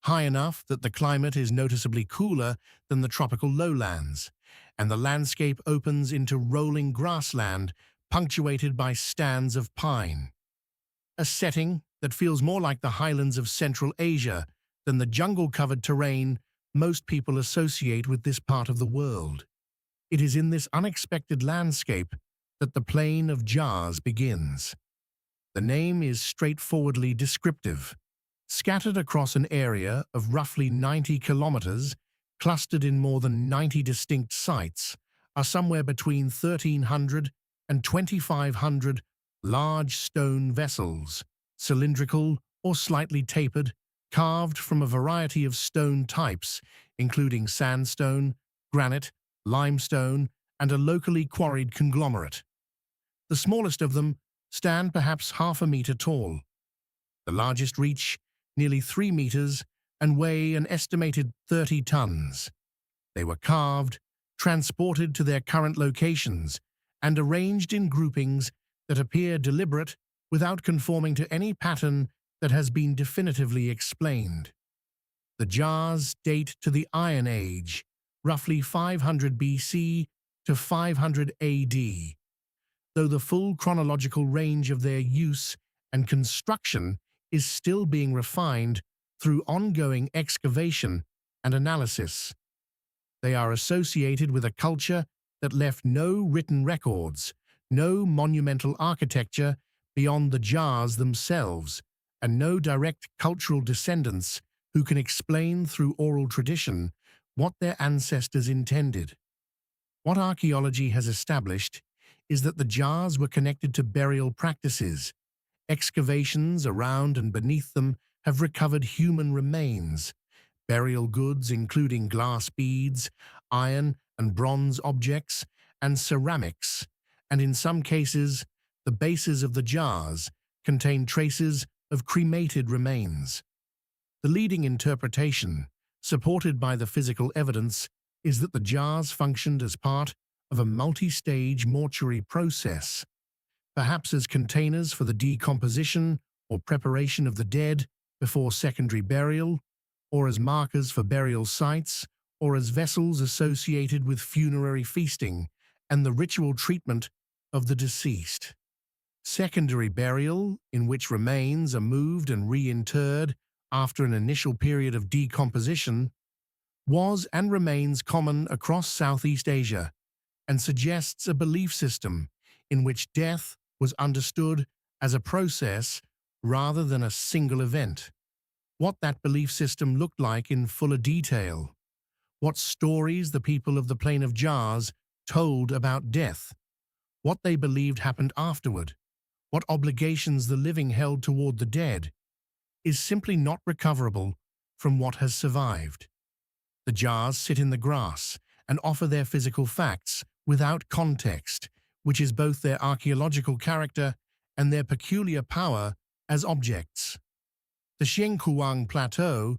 high enough that the climate is noticeably cooler than the tropical lowlands, and the landscape opens into rolling grassland punctuated by stands of pine. A setting that feels more like the highlands of Central Asia than the jungle-covered terrain most people associate with this part of the world. It is in this unexpected landscape that the Plain of Jars begins. The name is straightforwardly descriptive. Scattered across an area of roughly 90 kilometers, clustered in more than 90 distinct sites, are somewhere between 1,300 and 2,500 large stone vessels, cylindrical or slightly tapered, carved from a variety of stone types, including sandstone, granite, limestone, and a locally quarried conglomerate. The smallest of them stand perhaps half a meter tall. The largest reach nearly 3 meters and weigh an estimated 30 tons. They were carved, transported to their current locations, and arranged in groupings that appear deliberate without conforming to any pattern that has been definitively explained. The jars date to the Iron Age, roughly 500 BC to 500 AD, though the full chronological range of their use and construction is still being refined through ongoing excavation and analysis. They are associated with a culture that left no written records, no monumental architecture beyond the jars themselves, and no direct cultural descendants who can explain through oral tradition what their ancestors intended. What archaeology has established is that the jars were connected to burial practices. Excavations around and beneath them have recovered human remains, burial goods including glass beads, iron and bronze objects, and ceramics, and in some cases, the bases of the jars contain traces of cremated remains. The leading interpretation, supported by the physical evidence, is that the jars functioned as part of a multi-stage mortuary process, perhaps as containers for the decomposition or preparation of the dead before secondary burial, or as markers for burial sites, or as vessels associated with funerary feasting and the ritual treatment of the deceased. Secondary burial, in which remains are moved and reinterred after an initial period of decomposition, was and remains common across Southeast Asia and suggests a belief system in which death was understood as a process rather than a single event. What that belief system looked like in fuller detail. What stories the people of the Plain of Jars told about death. What they believed happened afterward. What obligations the living held toward the dead is simply not recoverable from what has survived. The jars sit in the grass and offer their physical facts without context, which is both their archaeological character and their peculiar power as objects. The Xiangkuang Plateau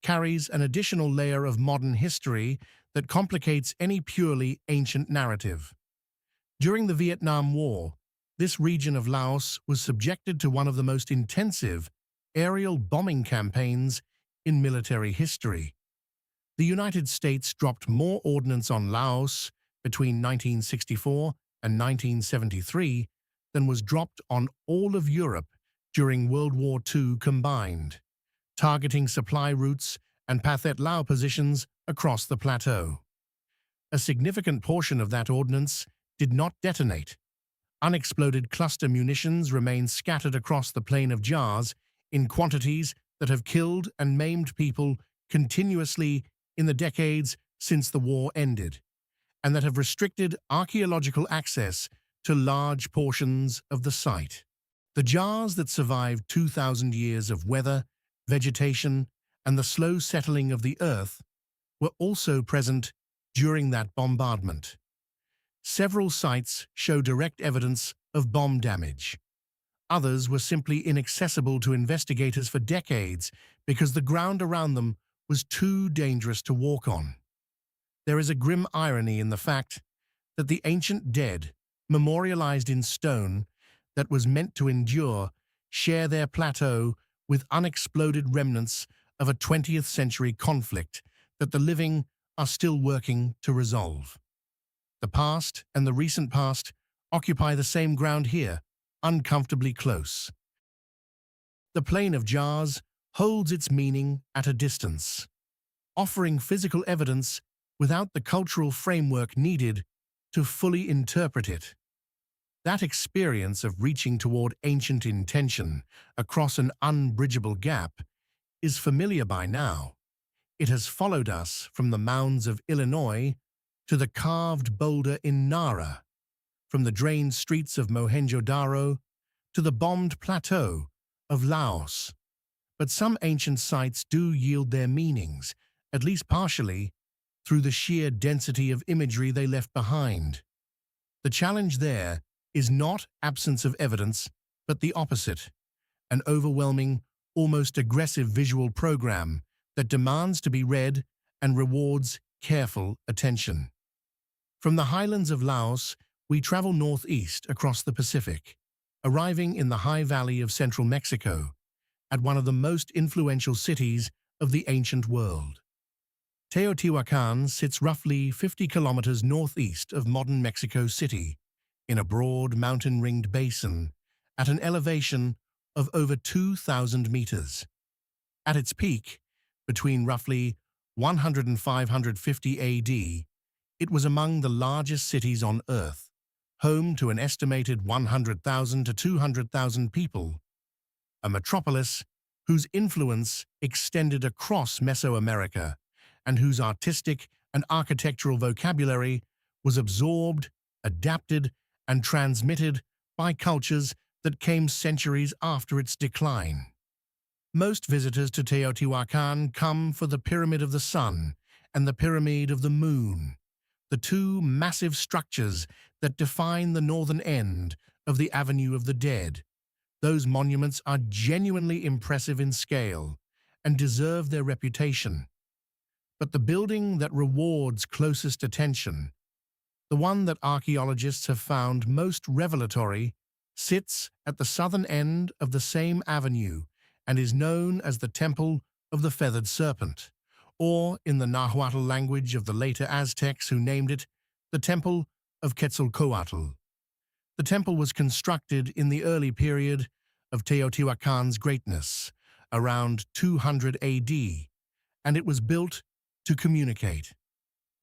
carries an additional layer of modern history that complicates any purely ancient narrative. During the Vietnam War, this region of Laos was subjected to one of the most intensive aerial bombing campaigns in military history. The United States dropped more ordnance on Laos between 1964 and 1973 than was dropped on all of Europe during World War II combined, targeting supply routes and Pathet Lao positions across the plateau. A significant portion of that ordnance did not detonate. Unexploded cluster munitions remain scattered across the Plain of Jars in quantities that have killed and maimed people continuously in the decades since the war ended, and that have restricted archaeological access to large portions of the site. The jars that survived 2,000 years of weather, vegetation, and the slow settling of the earth were also present during that bombardment. Several sites show direct evidence of bomb damage. Others were simply inaccessible to investigators for decades because the ground around them was too dangerous to walk on. There is a grim irony in the fact that the ancient dead, memorialized in stone, that was meant to endure, share their plateau with unexploded remnants of a 20th century conflict that the living are still working to resolve. The past and the recent past occupy the same ground here, uncomfortably close. The Plain of Jars holds its meaning at a distance, offering physical evidence without the cultural framework needed to fully interpret it. That experience of reaching toward ancient intention across an unbridgeable gap is familiar by now. It has followed us from the mounds of Illinois to the carved boulder in Nara, from the drained streets of Mohenjo-Daro to the bombed plateau of Laos. But some ancient sites do yield their meanings, at least partially, through the sheer density of imagery they left behind. The challenge there is not absence of evidence, but the opposite, an overwhelming, almost aggressive visual program that demands to be read and rewards careful attention. From the highlands of Laos, we travel northeast across the Pacific, arriving in the high valley of central Mexico, at one of the most influential cities of the ancient world. Teotihuacan sits roughly 50 kilometers northeast of modern Mexico City, in a broad mountain-ringed basin, at an elevation of over 2,000 meters. At its peak, between roughly 100 and 550 AD, it was among the largest cities on Earth, home to an estimated 100,000 to 200,000 people, a metropolis whose influence extended across Mesoamerica and whose artistic and architectural vocabulary was absorbed, adapted, and transmitted by cultures that came centuries after its decline. Most visitors to Teotihuacan come for the Pyramid of the Sun and the Pyramid of the Moon, the two massive structures that define the northern end of the Avenue of the Dead. Those monuments are genuinely impressive in scale and deserve their reputation. But the building that rewards closest attention, the one that archaeologists have found most revelatory, sits at the southern end of the same avenue and is known as the Temple of the Feathered Serpent, or in the Nahuatl language of the later Aztecs who named it, the Temple of Quetzalcoatl. The temple was constructed in the early period of Teotihuacan's greatness, around 200 AD, and it was built to communicate.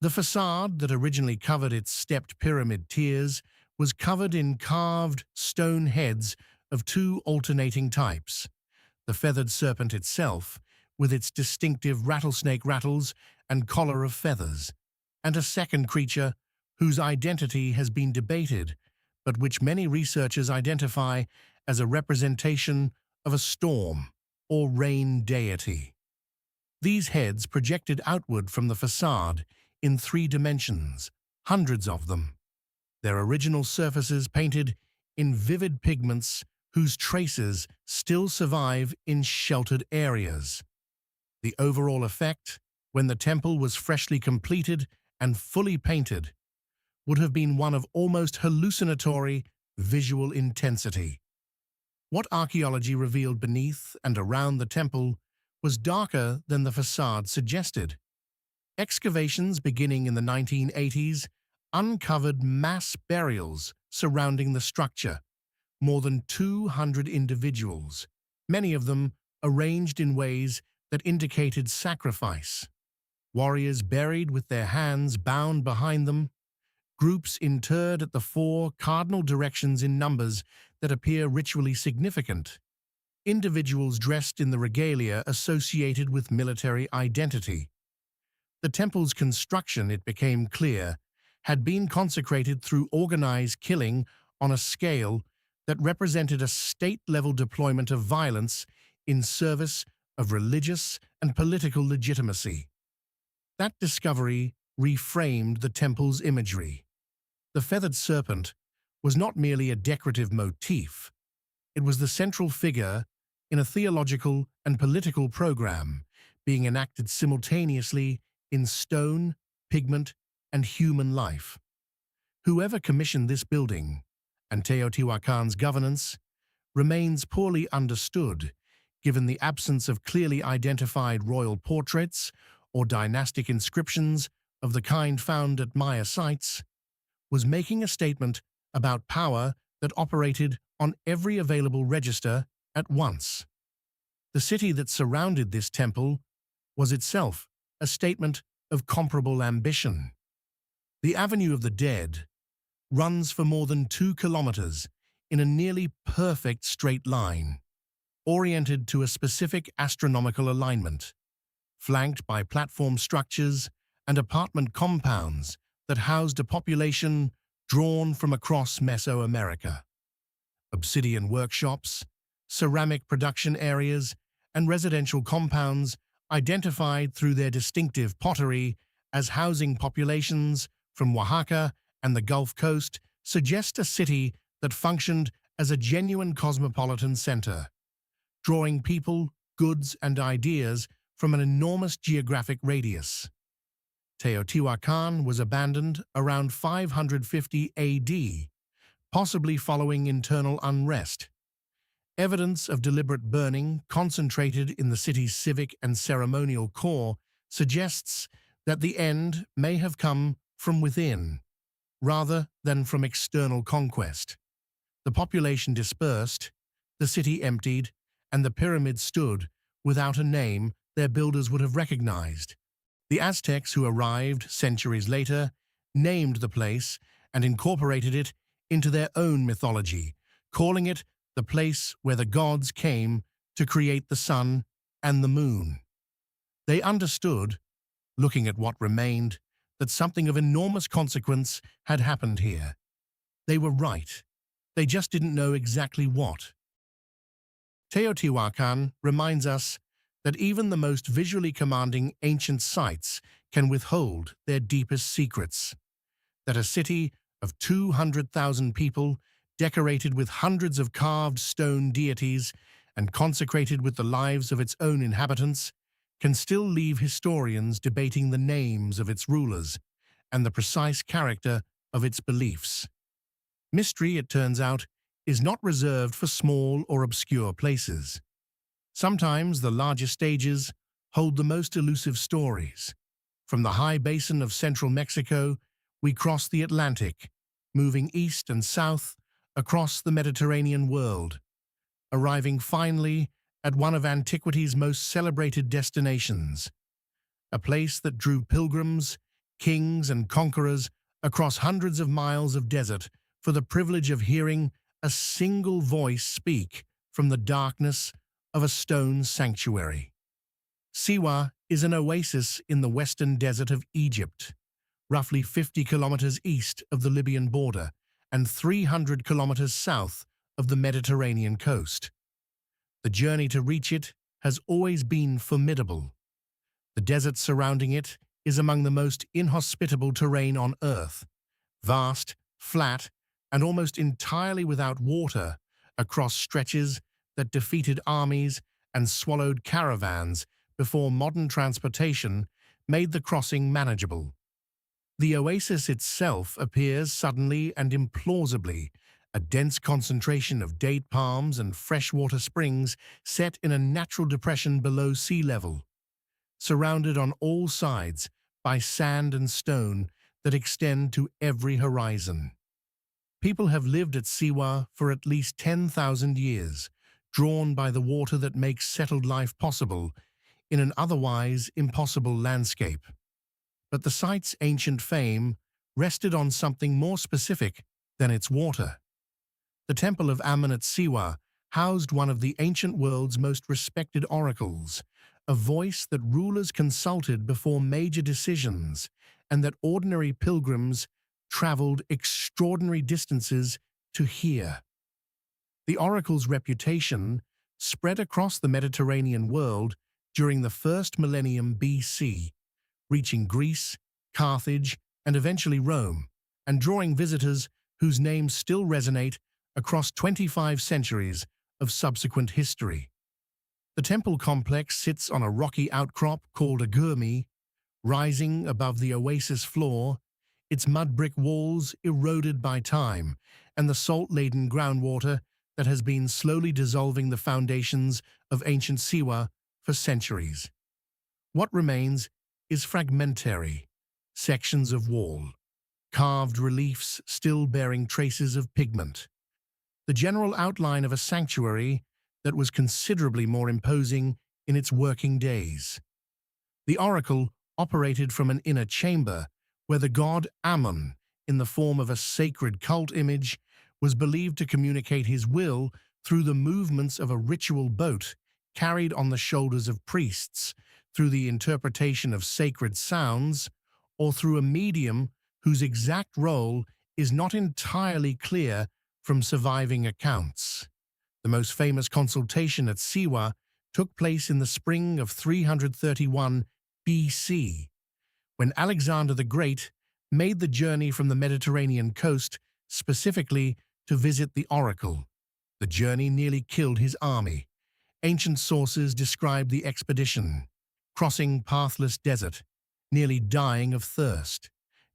The facade that originally covered its stepped pyramid tiers was covered in carved stone heads of two alternating types: the feathered serpent itself, with its distinctive rattlesnake rattles and collar of feathers, and a second creature whose identity has been debated, but which many researchers identify as a representation of a storm or rain deity. These heads projected outward from the facade in 3 dimensions, hundreds of them, their original surfaces painted in vivid pigments whose traces still survive in sheltered areas. The overall effect, when the temple was freshly completed and fully painted, would have been one of almost hallucinatory visual intensity. What archaeology revealed beneath and around the temple was darker than the facade suggested. Excavations beginning in the 1980s uncovered mass burials surrounding the structure, more than 200 individuals, many of them arranged in ways that indicated sacrifice. Warriors buried with their hands bound behind them, groups interred at the 4 cardinal directions in numbers that appear ritually significant, individuals dressed in the regalia associated with military identity. The temple's construction, it became clear, had been consecrated through organized killing on a scale that represented a state-level deployment of violence in service of religious and political legitimacy. That discovery reframed the temple's imagery. The feathered serpent was not merely a decorative motif. It was the central figure in a theological and political program being enacted simultaneously in stone, pigment, and human life. Whoever commissioned this building, and Teotihuacan's governance, remains poorly understood, given the absence of clearly identified royal portraits or dynastic inscriptions of the kind found at Maya sites, was making a statement about power that operated on every available register at once. The city that surrounded this temple was itself a statement of comparable ambition. The Avenue of the Dead runs for more than 2 kilometers in a nearly perfect straight line, oriented to a specific astronomical alignment, flanked by platform structures and apartment compounds that housed a population drawn from across Mesoamerica. Obsidian workshops, ceramic production areas, and residential compounds identified through their distinctive pottery as housing populations from Oaxaca and the Gulf Coast suggest a city that functioned as a genuine cosmopolitan center, drawing people, goods, and ideas from an enormous geographic radius. Teotihuacan was abandoned around 550 AD, possibly following internal unrest. Evidence of deliberate burning concentrated in the city's civic and ceremonial core suggests that the end may have come from within, rather than from external conquest. The population dispersed, the city emptied, and the pyramids stood without a name their builders would have recognized. The Aztecs, who arrived centuries later, named the place and incorporated it into their own mythology, calling it the place where the gods came to create the sun and the moon. They understood, looking at what remained, that something of enormous consequence had happened here. They were right. They just didn't know exactly what. Teotihuacan reminds us that even the most visually commanding ancient sites can withhold their deepest secrets. That a city of 200,000 people, decorated with hundreds of carved stone deities and consecrated with the lives of its own inhabitants, can still leave historians debating the names of its rulers and the precise character of its beliefs. Mystery, it turns out, is not reserved for small or obscure places. Sometimes the largest stages hold the most elusive stories. From the high basin of central Mexico, we cross the Atlantic, moving east and south across the Mediterranean world, arriving finally at one of antiquity's most celebrated destinations, a place that drew pilgrims, kings, and conquerors across hundreds of miles of desert for the privilege of hearing a single voice speak from the darkness of a stone sanctuary. Siwa is an oasis in the western desert of Egypt, roughly 50 kilometers east of the Libyan border and 300 kilometers south of the Mediterranean coast. The journey to reach it has always been formidable. The desert surrounding it is among the most inhospitable terrain on Earth, vast, flat, and almost entirely without water across stretches that defeated armies and swallowed caravans before modern transportation made the crossing manageable. The oasis itself appears suddenly and implausibly, a dense concentration of date palms and freshwater springs set in a natural depression below sea level, surrounded on all sides by sand and stone that extend to every horizon. People have lived at Siwa for at least 10,000 years, drawn by the water that makes settled life possible in an otherwise impossible landscape. But the site's ancient fame rested on something more specific than its water. The Temple of Ammon at Siwa housed one of the ancient world's most respected oracles, a voice that rulers consulted before major decisions and that ordinary pilgrims traveled extraordinary distances to hear. The oracle's reputation spread across the Mediterranean world during the first millennium BC, reaching Greece, Carthage, and eventually Rome, and drawing visitors whose names still resonate across 25 centuries of subsequent history. The temple complex sits on a rocky outcrop called a gurmi, rising above the oasis floor, its mud brick walls eroded by time, and the salt-laden groundwater that has been slowly dissolving the foundations of ancient Siwa for centuries. What remains is fragmentary, sections of wall, carved reliefs still bearing traces of pigment. The general outline of a sanctuary that was considerably more imposing in its working days. The oracle operated from an inner chamber where the god Ammon, in the form of a sacred cult image, was believed to communicate his will through the movements of a ritual boat carried on the shoulders of priests, through the interpretation of sacred sounds, or through a medium whose exact role is not entirely clear from surviving accounts. The most famous consultation at Siwa took place in the spring of 331 BC, when Alexander the Great made the journey from the Mediterranean coast specifically to visit the oracle. The journey nearly killed his army. Ancient sources describe the expedition, crossing pathless desert, nearly dying of thirst,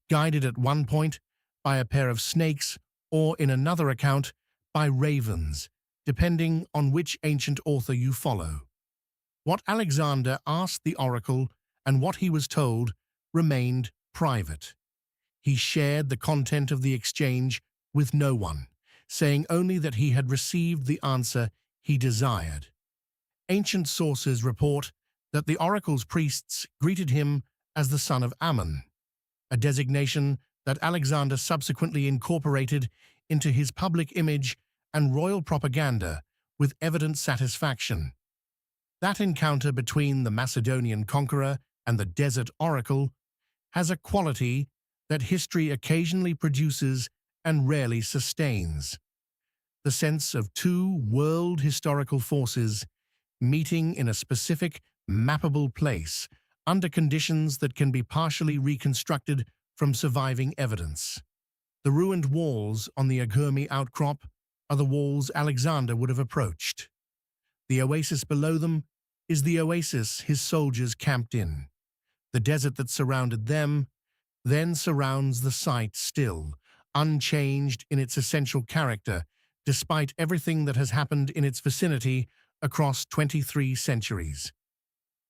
guided at one point by a pair of snakes or, in another account, by ravens, depending on which ancient author you follow. What Alexander asked the oracle and what he was told remained private. He shared the content of the exchange with no one, saying only that he had received the answer he desired. Ancient sources report that the oracle's priests greeted him as the son of Ammon, a designation that Alexander subsequently incorporated into his public image and royal propaganda with evident satisfaction. That encounter between the Macedonian conqueror and the desert oracle has a quality that history occasionally produces and rarely sustains: the sense of two world historical forces meeting in a specific, mappable place under conditions that can be partially reconstructed from surviving evidence. The ruined walls on the Agurmi outcrop are the walls Alexander would have approached. The oasis below them is the oasis his soldiers camped in. The desert that surrounded them then surrounds the site still, unchanged in its essential character, despite everything that has happened in its vicinity across 23 centuries.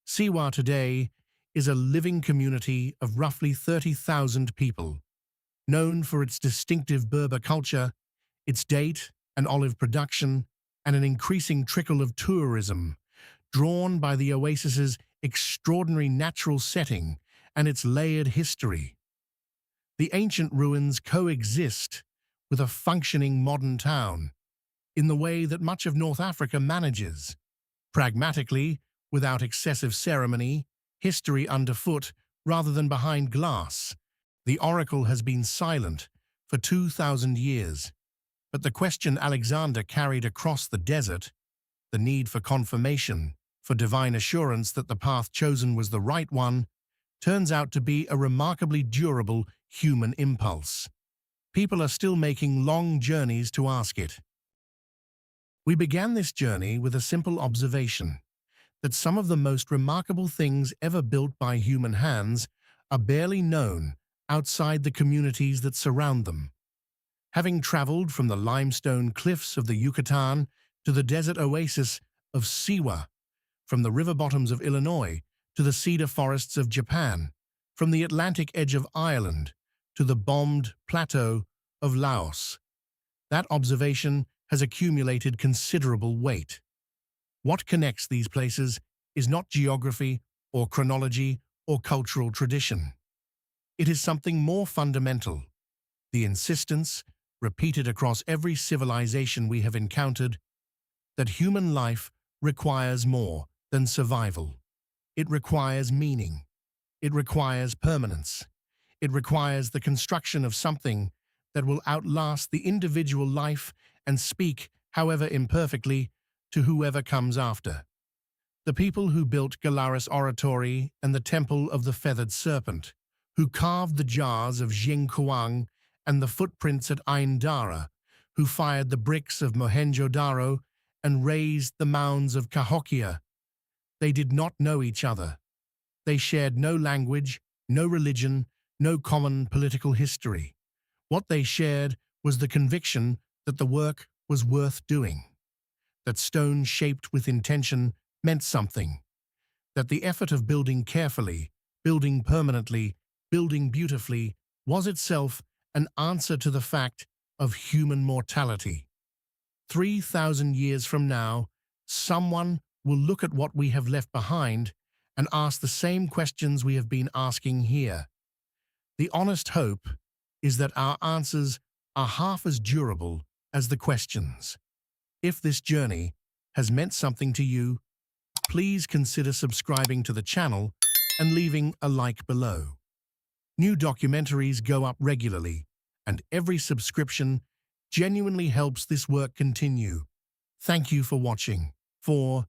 Siwa today is a living community of roughly 30,000 people, known for its distinctive Berber culture, its date and olive production, and an increasing trickle of tourism, drawn by the oasis's extraordinary natural setting and its layered history. The ancient ruins coexist with a functioning modern town, in the way that much of North Africa manages, pragmatically, without excessive ceremony, history underfoot rather than behind glass. The oracle has been silent for 2,000 years, but the question Alexander carried across the desert, the need for confirmation, for divine assurance that the path chosen was the right one, turns out to be a remarkably durable human impulse. People are still making long journeys to ask it. We began this journey with a simple observation, that some of the most remarkable things ever built by human hands are barely known outside the communities that surround them. Having traveled from the limestone cliffs of the Yucatan to the desert oasis of Siwa, from the river bottoms of Illinois to the cedar forests of Japan, from the Atlantic edge of Ireland to the bombed plateau of Laos, that observation has accumulated considerable weight. What connects these places is not geography or chronology or cultural tradition. It is something more fundamental, the insistence, repeated across every civilization we have encountered, that human life requires more than survival. It requires meaning. It requires permanence. It requires the construction of something that will outlast the individual life and speak, however imperfectly, to whoever comes after. The people who built Gallarus Oratory and the Temple of the Feathered Serpent, who carved the jars of Jingkuang and the footprints at Ain Dara, who fired the bricks of Mohenjo-Daro and raised the mounds of Cahokia, they did not know each other. They shared no language, no religion, no common political history. What they shared was the conviction that the work was worth doing, that stone shaped with intention meant something, that the effort of building carefully, building permanently, building beautifully was itself an answer to the fact of human mortality. 3,000 years from now, someone will look at what we have left behind and ask the same questions we have been asking here. The honest hope is that our answers are half as durable as the questions. If this journey has meant something to you, please consider subscribing to the channel and leaving a like below. New documentaries go up regularly, and every subscription genuinely helps this work continue. Thank you for watching. For